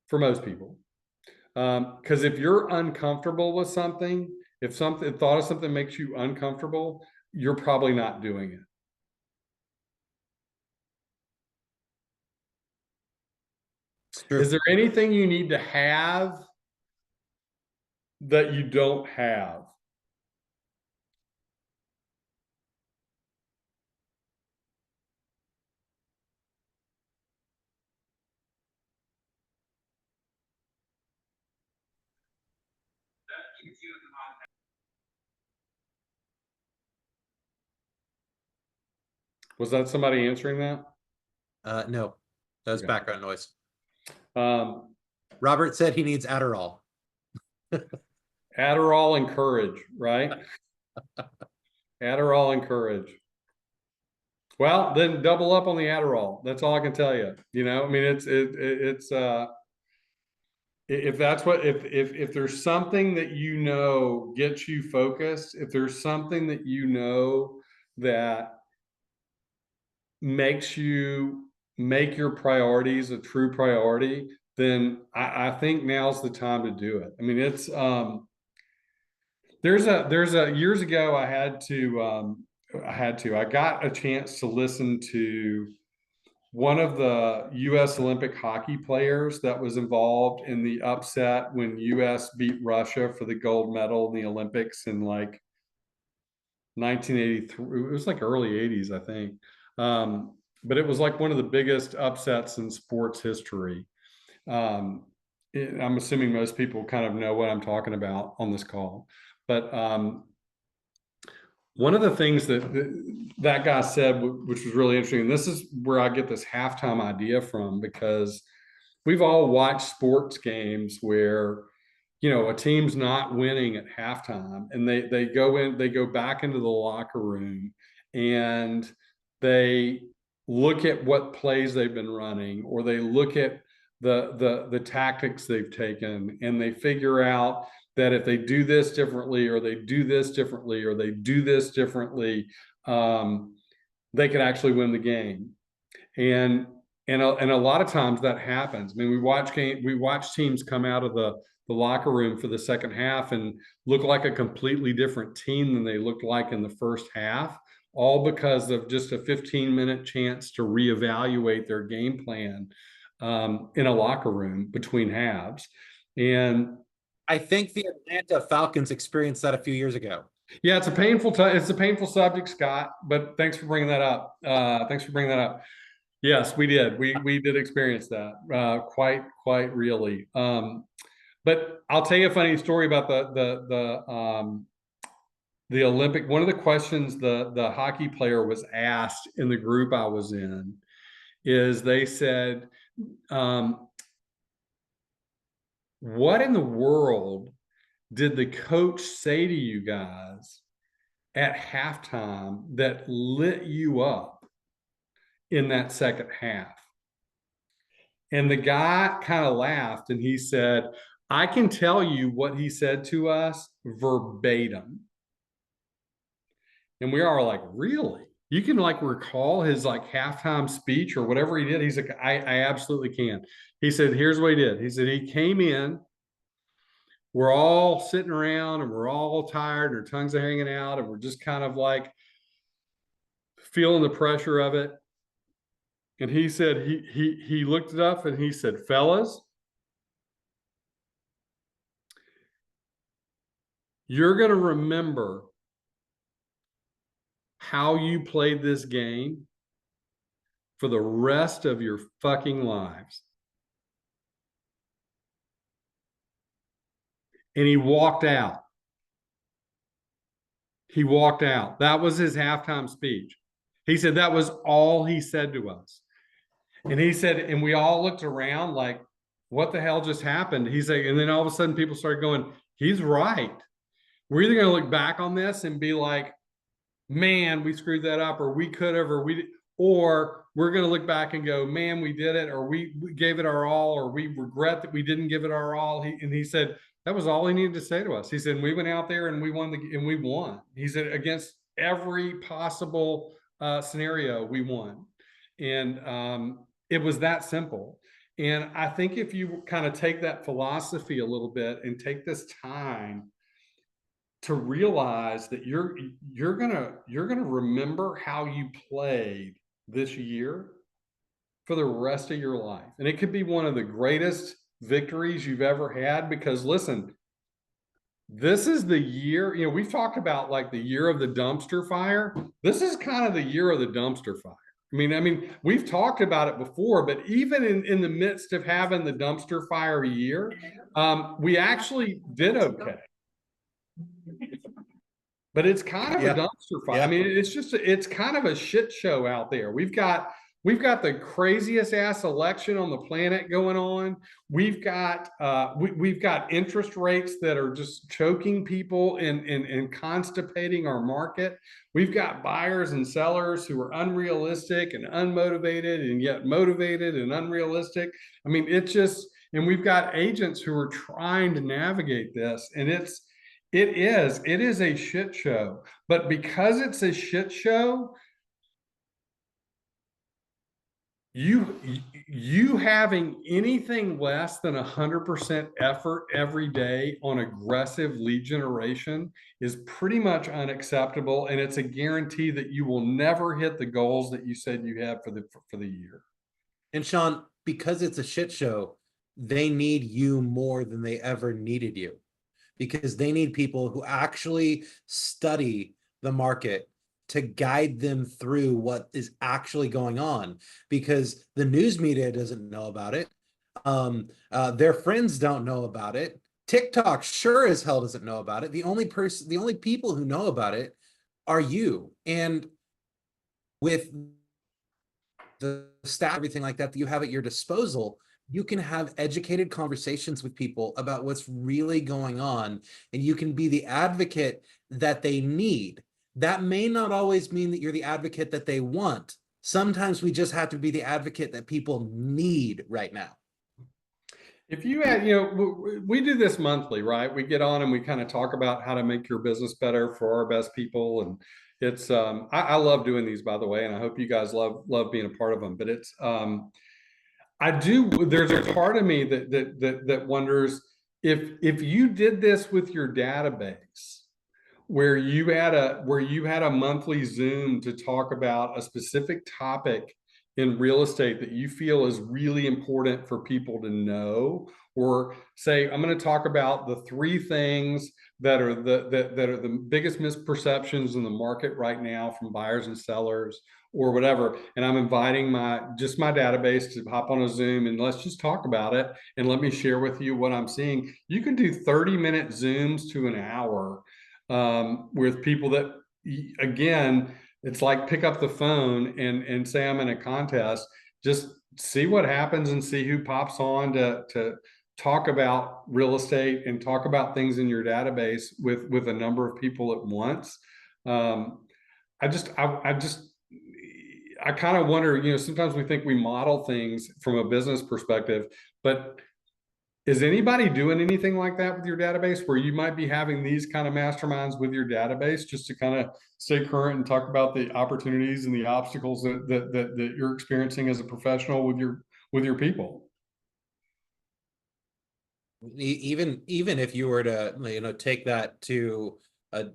For most people. Because if you're uncomfortable with something, if thought of something makes you uncomfortable, you're probably not doing it. Is there anything you need to have that you don't have? Was that somebody answering that? No, that was Okay. background noise. Um, Robert said he needs Adderall. Adderall and courage, right? Adderall and courage. Well, then double up on the Adderall. That's all I can tell you. You know, I mean, it's if that's what if there's something that you know gets you focused, if there's something that you know that makes you make your priorities a true priority, then I think now's the time to do it. I mean, it's there's a years ago I got a chance to listen to one of the U.S. Olympic hockey players that was involved in the upset when U.S. beat Russia for the gold medal in the Olympics in like 1983. It was like early 80s, I think. But it was like one of the biggest upsets in sports history. I'm assuming most people kind of know what I'm talking about on this call. But one of the things that guy said, which was really interesting, and this is where I get this halftime idea from, because we've all watched sports games where, you know, a team's not winning at halftime and they go back into the locker room and they look at what plays they've been running, or they look at the tactics they've taken, and they figure out that if they do this differently, or they do this differently, or they do this differently, they could actually win the game. And a lot of times that happens. I mean, we watch teams come out of the locker room for the second half and look like a completely different team than they looked like in the first half, all because of just a 15-minute chance to reevaluate their game plan in a locker room between halves. And I think the Atlanta Falcons experienced that a few years ago. yeah, it's a painful subject, Scott, but thanks for bringing that up. Yes, we did. We did experience that quite really. But I'll tell you a funny story about the Olympic. One of the questions the hockey player was asked in the group I was in is, they said, what in the world did the coach say to you guys at halftime that lit you up in that second half? And the guy kind of laughed and he said, I can tell you what he said to us verbatim. And we are like, really? You can like recall his like halftime speech or whatever he did? He's like, I absolutely can. He said, here's what he did. He said, he came in, we're all sitting around and we're all tired, our tongues are hanging out, and we're just kind of like feeling the pressure of it. And he said, he looked it up and he said, fellas, you're going to remember how you played this game for the rest of your fucking lives. And he walked out. He walked out. That was his halftime speech. He said that was all he said to us. And he said, and we all looked around like, what the hell just happened? He's like, and then all of a sudden people started going, he's right. We're either going to look back on this and be like, man, we screwed that up, or we could have, or we're going to look back and go, man, we did it, or we gave it our all, or we regret that we didn't give it our all. He said, that was all he needed to say to us. He said, we went out there and we won and we won. He said, against every possible scenario, we won. And it was that simple. And I think if you kind of take that philosophy a little bit and take this time to realize that you're gonna remember how you played this year for the rest of your life. And it could be one of the greatest victories you've ever had, because listen, this is the year, you know, we've talked about like the year of the dumpster fire. This is kind of the year of the dumpster fire. I mean, we've talked about it before, but even in the midst of having the dumpster fire year, we actually did okay. But it's kind of a dumpster fire. I mean, it's kind of a shit show out there. We've got the craziest ass election on the planet going on. We've got interest rates that are just choking people and constipating our market. We've got buyers and sellers who are unrealistic and unmotivated, and yet motivated and unrealistic. I mean, and we've got agents who are trying to navigate this, and it is a shit show. But because it's a shit show, you having anything less than 100% effort every day on aggressive lead generation is pretty much unacceptable, and it's a guarantee that you will never hit the goals that you said you had for the year. And Shaun, because it's a shit show, they need you more than they ever needed you, because they need people who actually study the market to guide them through what is actually going on, because the news media doesn't know about it. Their friends don't know about it. TikTok sure as hell doesn't know about it. The only people who know about it are you. And with the staff, everything like that you have at your disposal, you can have educated conversations with people about what's really going on, and you can be the advocate that they need. That may not always mean that you're the advocate that they want. Sometimes we just have to be the advocate that people need right now. If you had, you know, we do this monthly, right? We get on and we kind of talk about how to make your business better for our best people. And it's, I love doing these, by the way, and I hope you guys love being a part of them. But it's, there's a part of me that wonders if you did this with your database, where you had a monthly Zoom to talk about a specific topic in real estate that you feel is really important for people to know, or say, I'm going to talk about the 3 things that are the biggest misperceptions in the market right now from buyers and sellers or whatever, and I'm inviting my database to hop on a Zoom and let's just talk about it, and let me share with you what I'm seeing. You can do 30-minute Zooms to an hour with people that, again, it's like pick up the phone and say I'm in a contest. Just see what happens and see who pops on to talk about real estate and talk about things in your database with a number of people at once. I kind of wonder, you know, sometimes we think we model things from a business perspective, but is anybody doing anything like that with your database, where you might be having these kind of masterminds with your database just to kind of stay current and talk about the opportunities and the obstacles that you're experiencing as a professional with your people? Even if you were to, you know, take that to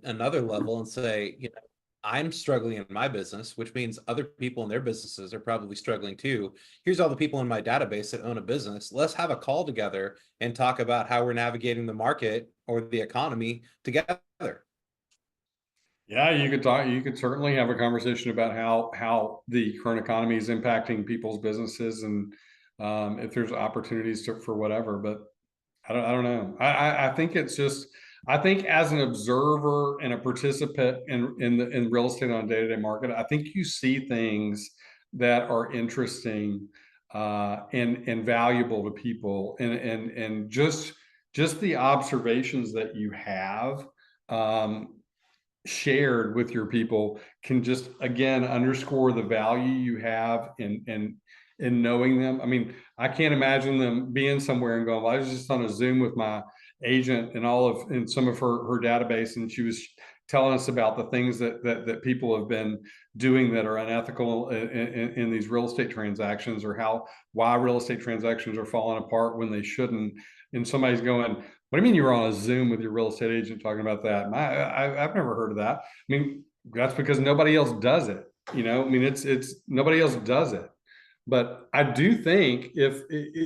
another level and say, you know, I'm struggling in my business, which means other people in their businesses are probably struggling too. Here's all the people in my database that own a business. Let's have a call together and talk about how we're navigating the market or the economy together. Yeah, you could certainly have a conversation about how the current economy is impacting people's businesses, and if there's opportunities for whatever. But I don't know. I think it's just, I think as an observer and a participant in real estate on a day-to-day market, I think you see things that are interesting and valuable to people, and just the observations that you have shared with your people can just again underscore the value you have in knowing them. I mean, I can't imagine them being somewhere and going, well, I was just on a Zoom with my agent and some of her database, and she was telling us about the things that people have been doing that are unethical in these real estate transactions, or why real estate transactions are falling apart when they shouldn't. And somebody's going, what do you mean you were on a Zoom with your real estate agent talking about that? And I've never heard of that. I mean, that's because nobody else does it. I mean, it's nobody else does it. But I do think if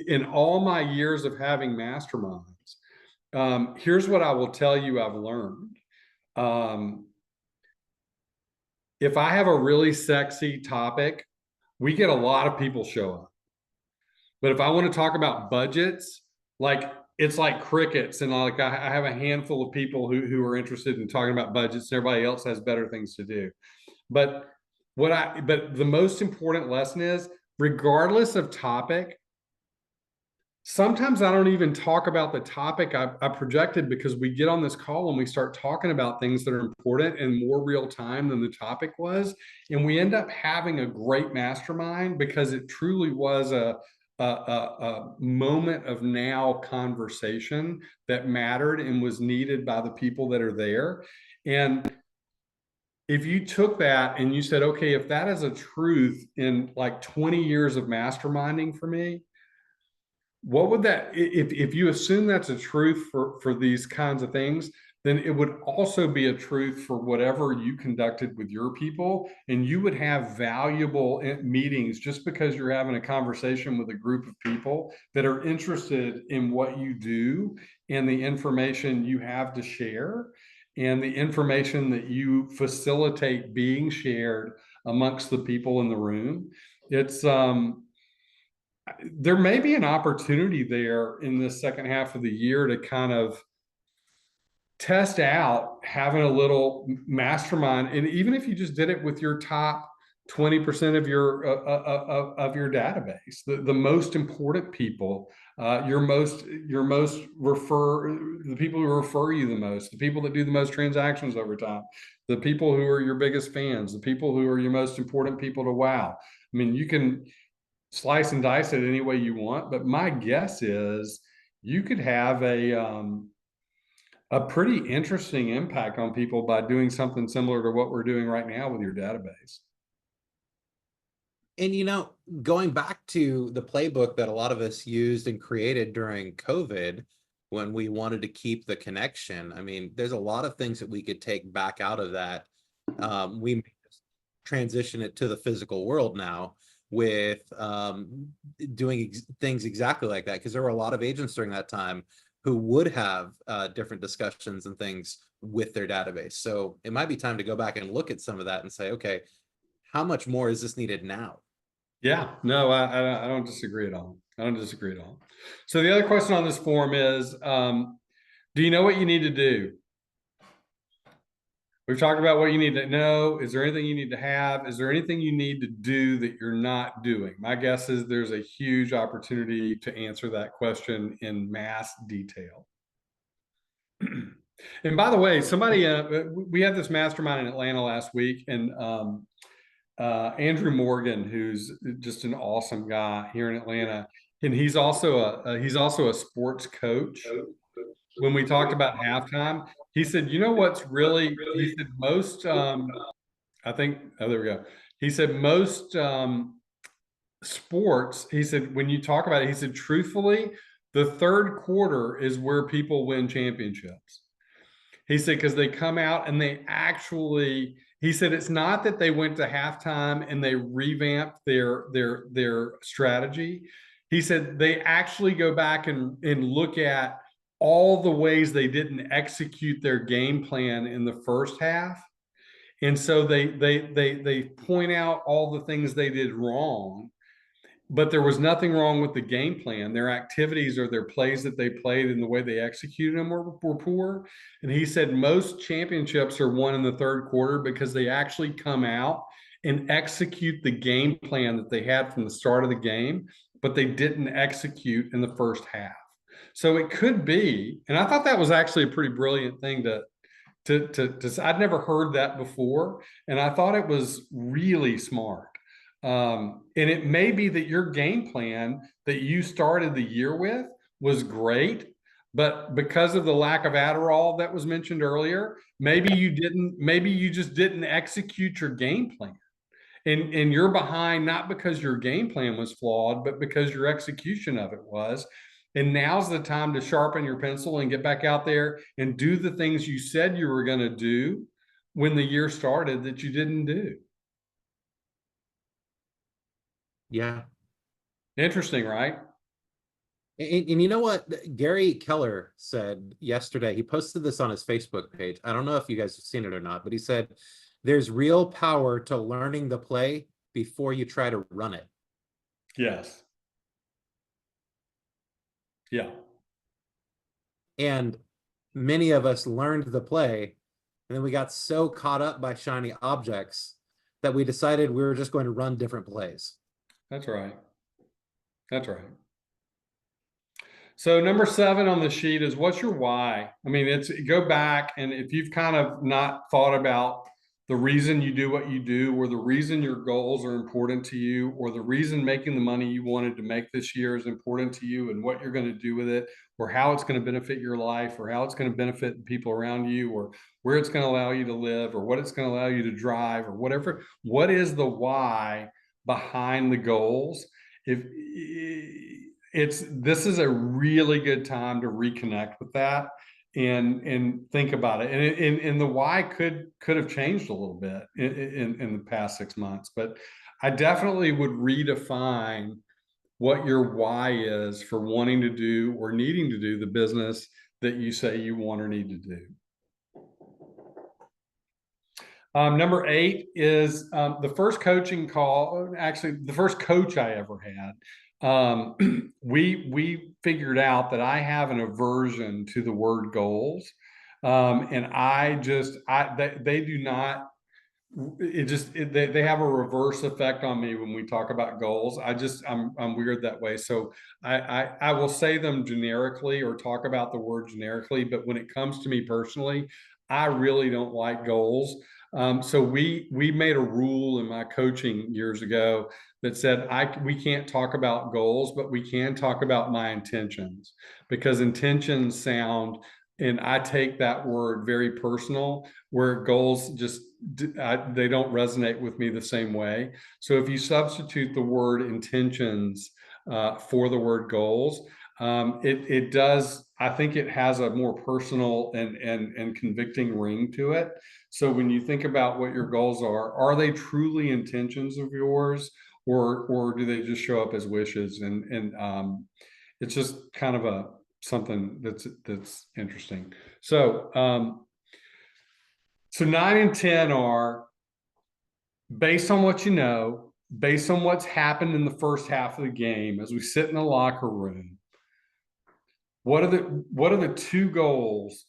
in all my years of having masterminds, here's what I will tell you I've learned. If I have a really sexy topic, we get a lot of people show up. But if I want to talk about budgets, it's like crickets, and I have a handful of people who are interested in talking about budgets, and everybody else has better things to do. But the most important lesson is, regardless of topic, sometimes I don't even talk about the topic I projected, because we get on this call and we start talking about things that are important and more real time than the topic was. And we end up having a great mastermind because it truly was a moment of now conversation that mattered and was needed by the people that are there. And if you took that and you said, okay, if that is a truth in like 20 years of masterminding for me, what would that, if you assume that's a truth for these kinds of things, then it would also be a truth for whatever you conducted with your people. And you would have valuable meetings just because you're having a conversation with a group of people that are interested in what you do and the information you have to share and the information that you facilitate being shared amongst the people in the room. It's, there may be an opportunity there in the second half of the year to kind of test out having a little mastermind. And even if you just did it with your top 20% of your database, the most important people, the people who refer you the most, the people that do the most transactions over time, the people who are your biggest fans, the people who are your most important people to wow. I mean, you can slice and dice it any way you want, but my guess is you could have a pretty interesting impact on people by doing something similar to what we're doing right now with your database. And going back to the playbook that a lot of us used and created during COVID, when we wanted to keep the connection, I mean, there's a lot of things that we could take back out of that. We may just transition it to the physical world now with doing things exactly like that, because there were a lot of agents during that time who would have different discussions and things with their database. So it might be time to go back and look at some of that and say, okay, how much more is this needed now? Yeah, no, I don't disagree at all. I don't disagree at all. So the other question on this form is, do you know what you need to do? We've talked about what you need to know. Is there anything you need to have? Is there anything you need to do that you're not doing? My guess is there's a huge opportunity to answer that question in mass detail. And by the way, we had this mastermind in Atlanta last week, and Andrew Morgan, who's just an awesome guy here in Atlanta, and he's also a sports coach. When we talked about halftime, he said, you know what's really, he said most, I think, oh, there we go. He said most sports, he said, when you talk about it, he said, truthfully, the third quarter is where people win championships. He said, because they come out and they actually, he said, it's not that they went to halftime and they revamped their strategy. He said, they actually go back and look at all the ways they didn't execute their game plan in the first half. And so they point out all the things they did wrong. but there was nothing wrong with the game plan. Their activities or their plays that they played and the way they executed them were poor. And he said most championships are won in the third quarter because they actually come out and execute the game plan that they had from the start of the game, but they didn't execute in the first half. So it could be, and I thought that was actually a pretty brilliant thing to I'd never heard that before, and I thought it was really smart. And it may be that your game plan that you started the year with was great, but because of the lack of Adderall that was mentioned earlier, maybe you just didn't execute your game plan. And you're behind not because your game plan was flawed, but because your execution of it was. And now's the time to sharpen your pencil and get back out there and do the things you said you were going to do when the year started that you didn't do. Yeah. Interesting, right? And you know what Gary Keller said yesterday? He posted this on his Facebook page. I don't know if you guys have seen it or not, but he said, there's real power to learning the play before you try to run it. Yes. Yeah. And many of us learned the play, and then we got so caught up by shiny objects that we decided we were just going to run different plays. That's right. That's right. So number 7 on the sheet is, what's your why? I mean, it's go back, and if you've kind of not thought about the reason you do what you do, or the reason your goals are important to you, or the reason making the money you wanted to make this year is important to you, and what you're going to do with it, or how it's going to benefit your life, or how it's going to benefit the people around you, or where it's going to allow you to live, or what it's going to allow you to drive, or whatever. What is the why behind the goals? This is a really good time to reconnect with that and think about it. And the why could have changed a little bit in the past 6 months, but I definitely would redefine what your why is for wanting to do or needing to do the business that you say you want or need to do. Number 8 is the first coaching call, actually the first coach I ever had. We figured out that I have an aversion to the word goals. And they do not, they have a reverse effect on me when we talk about goals. I'm weird that way. So I will say them generically or talk about the word generically, but when it comes to me personally, I really don't like goals. So we made a rule in my coaching years ago that said we can't talk about goals, but we can talk about my intentions, because intentions sound, and I take that word very personal, where goals they don't resonate with me the same way. So if you substitute the word intentions for the word goals, it does, I think it has a more personal and convicting ring to it. So when you think about what your goals are they truly intentions of yours, or do they just show up as wishes? And it's just kind of something that's interesting. So 9 and 10 are based on what you know, based on what's happened in the first half of the game as we sit in the locker room. What are the 2 goals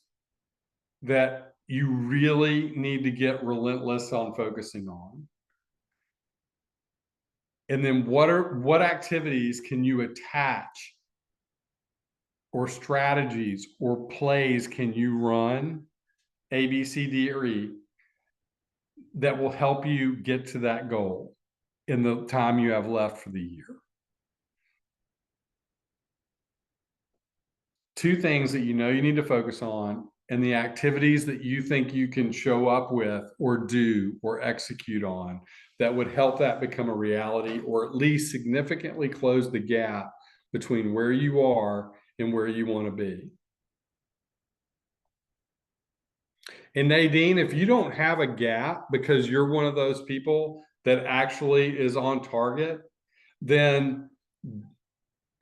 that you really need to get relentless on focusing on? And then what activities can you attach, or strategies or plays can you run, A, B, C, D, or E, that will help you get to that goal in the time you have left for the year? 2 things that you need to focus on, and the activities that you think you can show up with or do or execute on that would help that become a reality, or at least significantly close the gap between where you are and where you want to be. And Nadine, if you don't have a gap because you're one of those people that actually is on target, then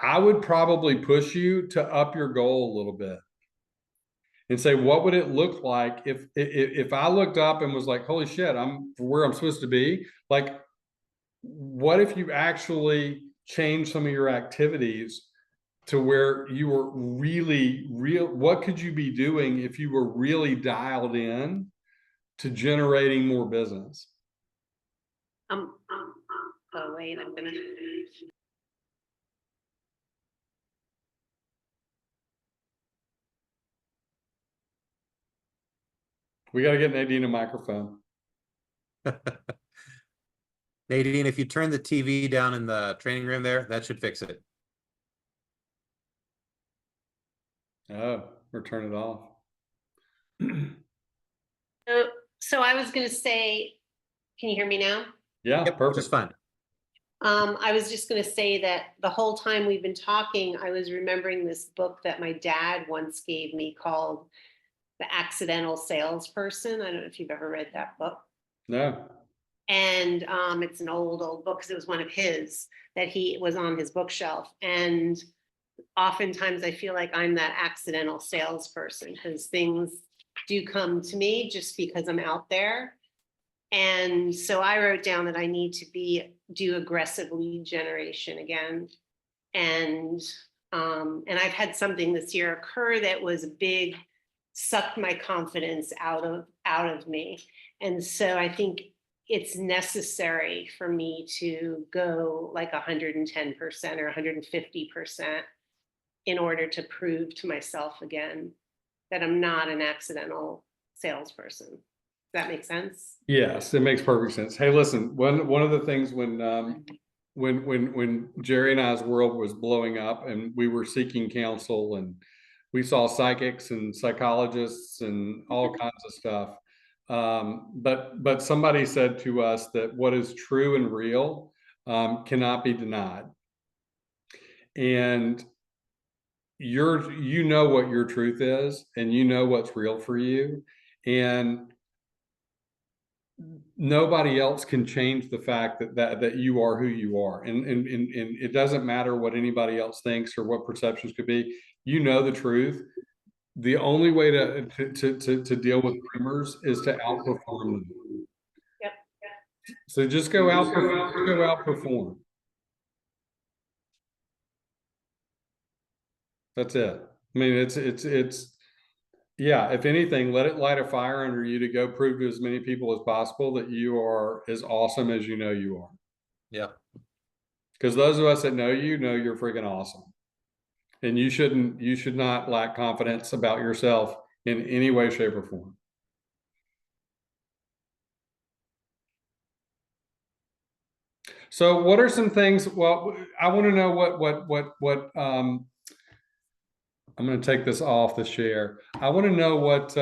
I would probably push you to up your goal a little bit and say, what would it look like if I looked up and was like, holy shit, I'm where I'm supposed to be? Like, what if you actually change some of your activities to where you were really what could you be doing if you were really dialed in to generating more business? Oh, wait, I'm gonna. We got to get Nadine a microphone. Nadine, if you turn the TV down in the training room there, that should fix it. Oh, or turn it off. So I was gonna say, can you hear me now? Yeah, Yep, perfect. just fine. I was just gonna say that the whole time we've been talking, I was remembering this book that my dad once gave me called The Accidental Salesperson. I don't know if you've ever read that book. No. And it's an old book because it was one of his that he was on his bookshelf. And oftentimes I feel like I'm that accidental salesperson because things do come to me just because I'm out there. And so I wrote down that I need to do aggressive lead generation again. And I've had something this year occur that was sucked my confidence out of me. And so I think it's necessary for me to go like 110% or 150% in order to prove to myself again that I'm not an accidental salesperson. Does that make sense? Yes, it makes perfect sense. Hey, listen, one of the things when Jerry and I's world was blowing up and we were seeking counsel and we saw psychics and psychologists and all kinds of stuff. But somebody said to us that what is true and real cannot be denied. And you know what your truth is, and you know what's real for you. And nobody else can change the fact that you are who you are. And it doesn't matter what anybody else thinks or what perceptions could be. You know the truth. The only way to deal with rumors is to outperform them. Yep. So just go outperform. That's it. I mean, it's yeah, if anything, let it light a fire under you to go prove to as many people as possible that you are as awesome as you know you are. Yeah. Because those of us that know you're freaking awesome. And you should not lack confidence about yourself in any way, shape, or form. So what are some things? Well, I want to know what I'm going to take this off the share. I want to know what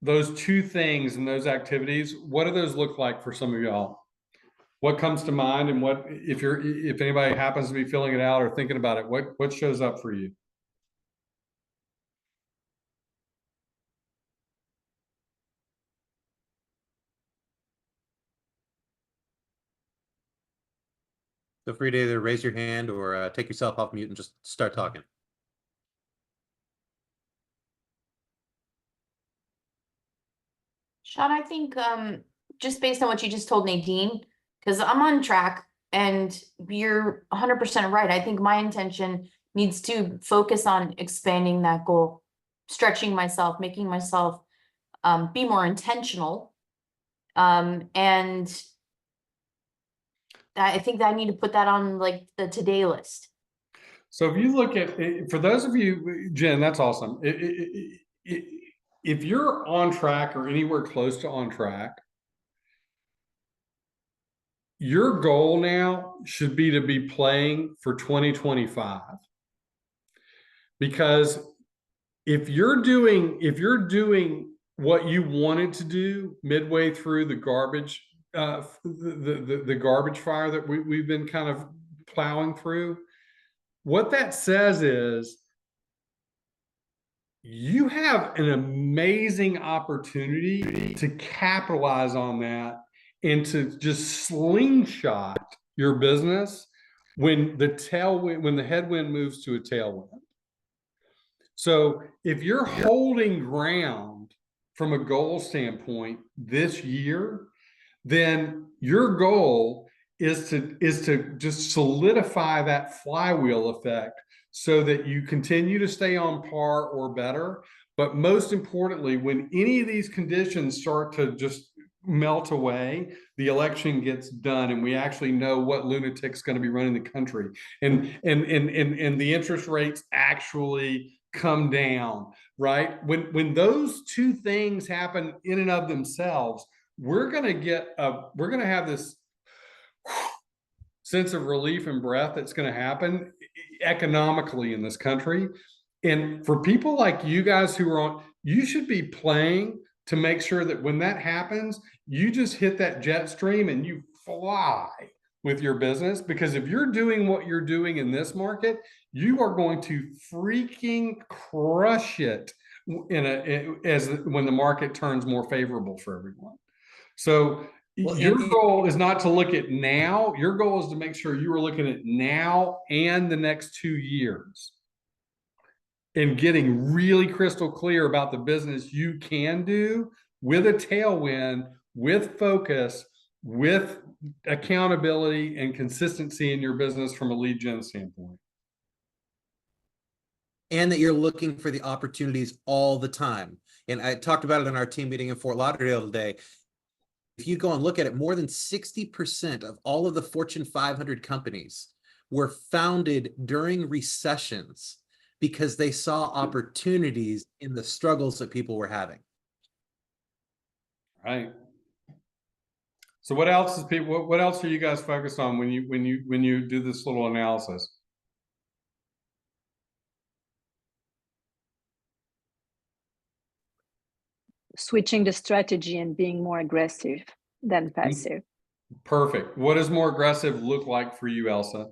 those two things and those activities, what do those look like for some of y'all? What comes to mind, and what if anybody happens to be filling it out or thinking about it, what shows up for you? Feel free to either raise your hand or take yourself off mute and just start talking. Shaun, I think just based on what you just told Nadine, because I'm on track and you're 100% right. I think my intention needs to focus on expanding that goal, stretching myself, making myself be more intentional. And I think that I need to put that on like the today list. So if you look at, for those of you, Jen, that's awesome. If you're on track or anywhere close to on track, your goal now should be to be playing for 2025. Because if you're doing what you wanted to do midway through the garbage, the garbage fire that we've been kind of plowing through, what that says is you have an amazing opportunity to capitalize on that and to just slingshot your business when the headwind moves to a tailwind. So if you're holding ground from a goal standpoint this year, then your goal is to just solidify that flywheel effect so that you continue to stay on par or better. But most importantly, when any of these conditions start to just melt away, the election gets done, and we actually know what lunatic's going to be running the country, and the interest rates actually come down, right? When those two things happen in and of themselves, we're going to have this sense of relief and breath that's going to happen economically in this country. And for people like you guys who are on, you should be playing to make sure that when that happens, you just hit that jet stream and you fly with your business. Because if you're doing what you're doing in this market, you are going to freaking crush it when the market turns more favorable for everyone. So your goal is not to look at now. Your goal is to make sure you are looking at now and the next 2 years, and getting really crystal clear about the business you can do with a tailwind, with focus, with accountability and consistency in your business from a lead gen standpoint. And that you're looking for the opportunities all the time. And I talked about it in our team meeting in Fort Lauderdale today. If you go and look at it, more than 60% of all of the Fortune 500 companies were founded during recessions because they saw opportunities in the struggles that people were having. Right. So what else is people? What else are you guys focused on when you do this little analysis? Switching the strategy and being more aggressive than passive. Perfect. What does more aggressive look like for you, Elsa?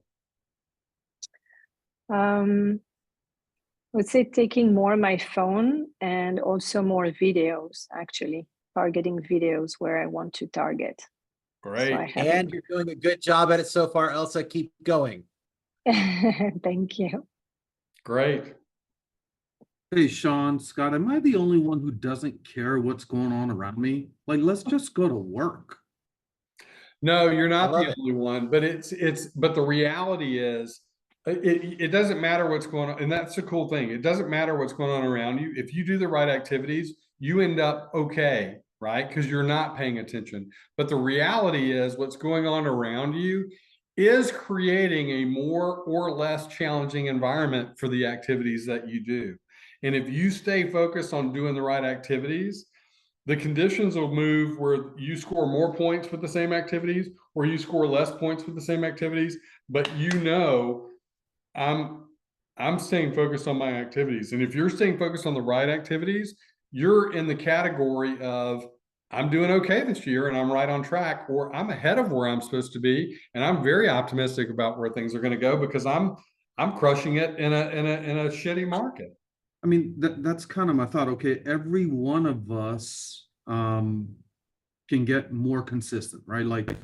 Let's say taking more my phone and also more videos, actually targeting videos where I want to target. Great. So and you're doing a good job at it so far, Elsa. Keep going. Thank you. Great. Hey, Shaun, Scott, am I the only one who doesn't care what's going on around me? Like, let's just go to work. No, you're not love the it. only one, but but the reality is it doesn't matter what's going on. And that's the cool thing. It doesn't matter what's going on around you. If you do the right activities, you end up okay, right? Because you're not paying attention. But the reality is what's going on around you is creating a more or less challenging environment for the activities that you do. And if you stay focused on doing the right activities, the conditions will move where you score more points with the same activities, or you score less points with the same activities. But I'm staying focused on my activities. And if you're staying focused on the right activities, you're in the category of I'm doing okay this year and I'm right on track, or I'm ahead of where I'm supposed to be. And I'm very optimistic about where things are going to go because I'm crushing it in a shitty market. I mean, that's kind of my thought. Okay, every one of us can get more consistent, right? Like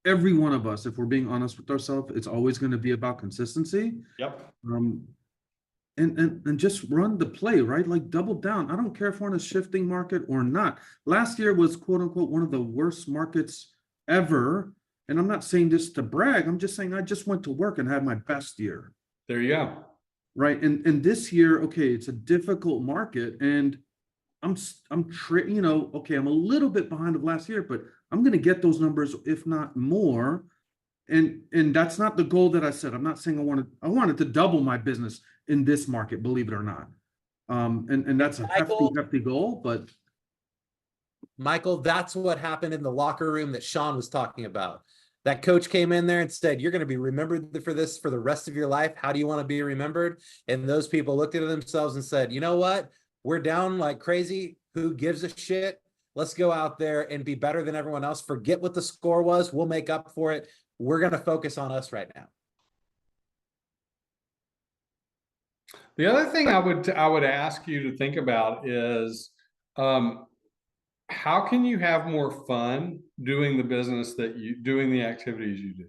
every one of us, if we're being honest with ourselves, it's always going to be about consistency. Yep. And just run the play, right? Like double down. I don't care if we're in a shifting market or not. Last year was quote unquote one of the worst markets ever. And I'm not saying this to brag. I'm just saying I just went to work and had my best year. There you go. Right. And this year, okay, it's a difficult market and I'm okay, I'm a little bit behind of last year, but I'm going to get those numbers, if not more. And that's not the goal that I set. I'm not saying I wanted to double my business in this market, believe it or not. And that's a hefty goal, but Michael, that's what happened in the locker room that Shaun was talking about. That coach came in there and said, you're going to be remembered for this for the rest of your life. How do you want to be remembered? And those people looked at themselves and said, you know what? We're down like crazy. Who gives a shit? Let's go out there and be better than everyone else. Forget what the score was. We'll make up for it. We're going to focus on us right now. The other thing I would ask you to think about is how can you have more fun doing the business doing the activities you do?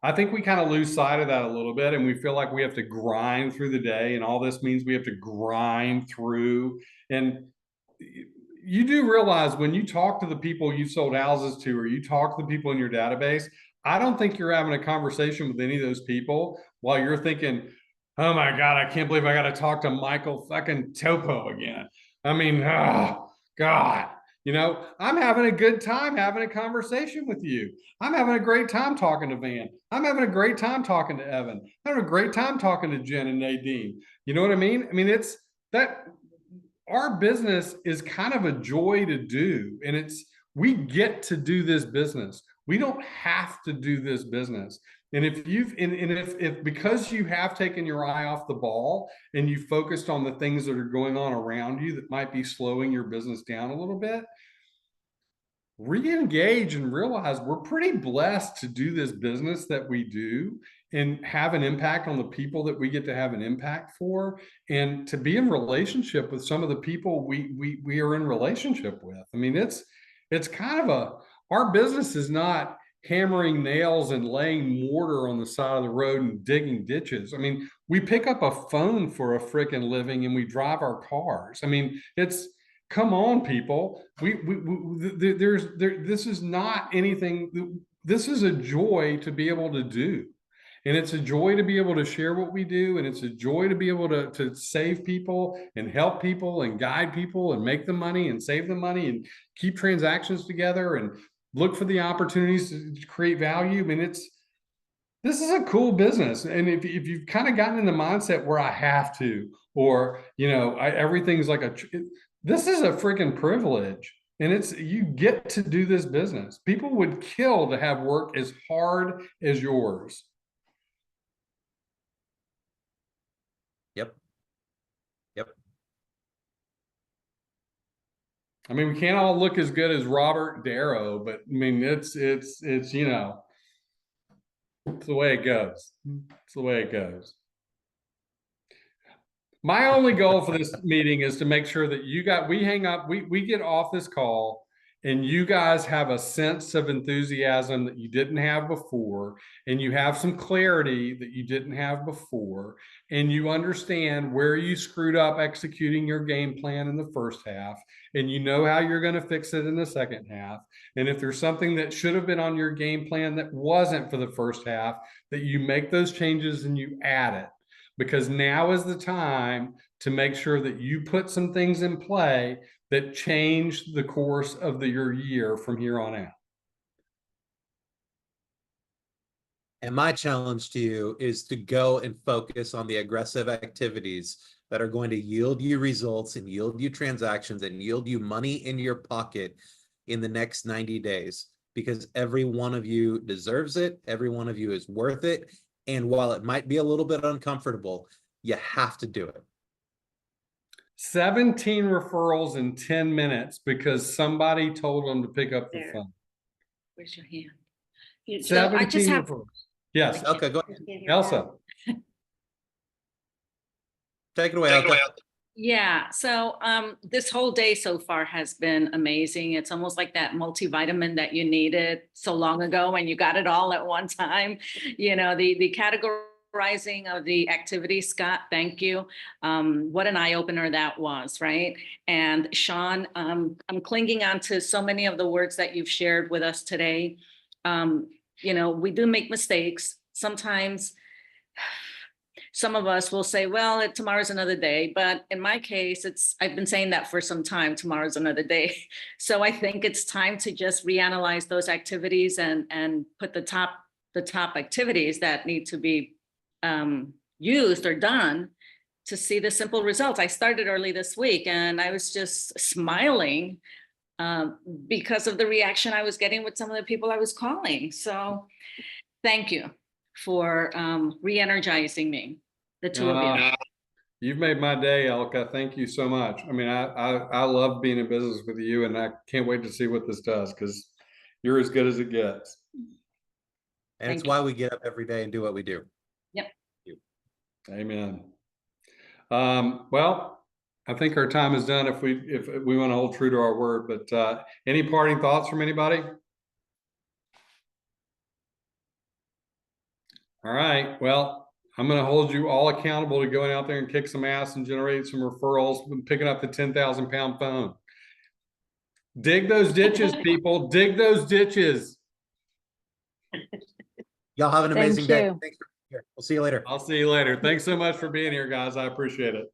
I think we kind of lose sight of that a little bit, and we feel like we have to grind through the day, and all this means we have to grind through. And you do realize when you talk to the people you sold houses to, or you talk to the people in your database, I don't think you're having a conversation with any of those people while you're thinking, oh my God, I can't believe I got to talk to Michael fucking Topo again. I mean, oh God, you know, I'm having a good time having a conversation with you. I'm having a great time talking to Van. I'm having a great time talking to Evan. I'm having a great time talking to Jen and Nadine. You know what I mean? I mean, it's that our business is kind of a joy to do, and we get to do this business. We don't have to do this business. And if because you have taken your eye off the ball and you focused on the things that are going on around you that might be slowing your business down a little bit, re-engage and realize we're pretty blessed to do this business that we do and have an impact on the people that we get to have an impact for, and to be in relationship with some of the people we are in relationship with. I mean, it's kind of our business is not hammering nails and laying mortar on the side of the road and digging ditches. I mean, we pick up a phone for a freaking living and we drive our cars. I mean, come on, people. This is not anything. This is a joy to be able to do. And it's a joy to be able to share what we do. And it's a joy to be able to save people and help people and guide people and make the money and save the money and keep transactions together and look for the opportunities to create value. I mean, this is a cool business. And if you've kind of gotten in the mindset where I have to, or, you know, everything's like this is a freaking privilege. And you get to do this business. People would kill to have work as hard as yours. Yep. I mean, we can't all look as good as Robert Darrow, but I mean, it's, you know, it's the way it goes. It's the way it goes. My only goal for this meeting is to make sure that we hang up, we get off this call and you guys have a sense of enthusiasm that you didn't have before, and you have some clarity that you didn't have before, and you understand where you screwed up executing your game plan in the first half, and you know how you're going to fix it in the second half. And if there's something that should have been on your game plan that wasn't for the first half, that you make those changes and you add it. Because now is the time to make sure that you put some things in play that change the course of your year from here on out. And my challenge to you is to go and focus on the aggressive activities that are going to yield you results and yield you transactions and yield you money in your pocket in the next 90 days, because every one of you deserves it. Every one of you is worth it. And while it might be a little bit uncomfortable, you have to do it. 17 referrals in 10 minutes because somebody told them to pick up the phone. Where's your hand? So I just have. Yes. Okay, go ahead. Elsa. Take it away, Elsa. Yeah, so this whole day so far has been amazing. It's almost like that multivitamin that you needed so long ago and you got it all at one time. You know, the categorizing of the activity, Scott, thank you. What an eye-opener that was, right? And Shaun, I'm clinging on to so many of the words that you've shared with us today. You know, we do make mistakes. Sometimes some of us will say, well, tomorrow's another day. But in my case, I've been saying that for some time, tomorrow's another day. So I think it's time to just reanalyze those activities and put the top activities that need to be used or done to see the simple results. I started early this week and I was just smiling because of the reaction I was getting with some of the people I was calling. So thank you for re-energizing me, the two of you. You've made my day, Elka. Thank you so much. I mean, I love being in business with you, and I can't wait to see what this does, because you're as good as it gets. And it's why we get up every day and do what we do. Yep. Amen. Well, I think our time is done if we want to hold true to our word, but any parting thoughts from anybody? All right. Well, I'm going to hold you all accountable to going out there and kick some ass and generate some referrals and picking up the 10,000-pound phone. Dig those ditches, people. Dig those ditches. Y'all have an Thank amazing day. you. Thanks for being here. We'll see you later. I'll see you later. Thanks so much for being here, guys. I appreciate it.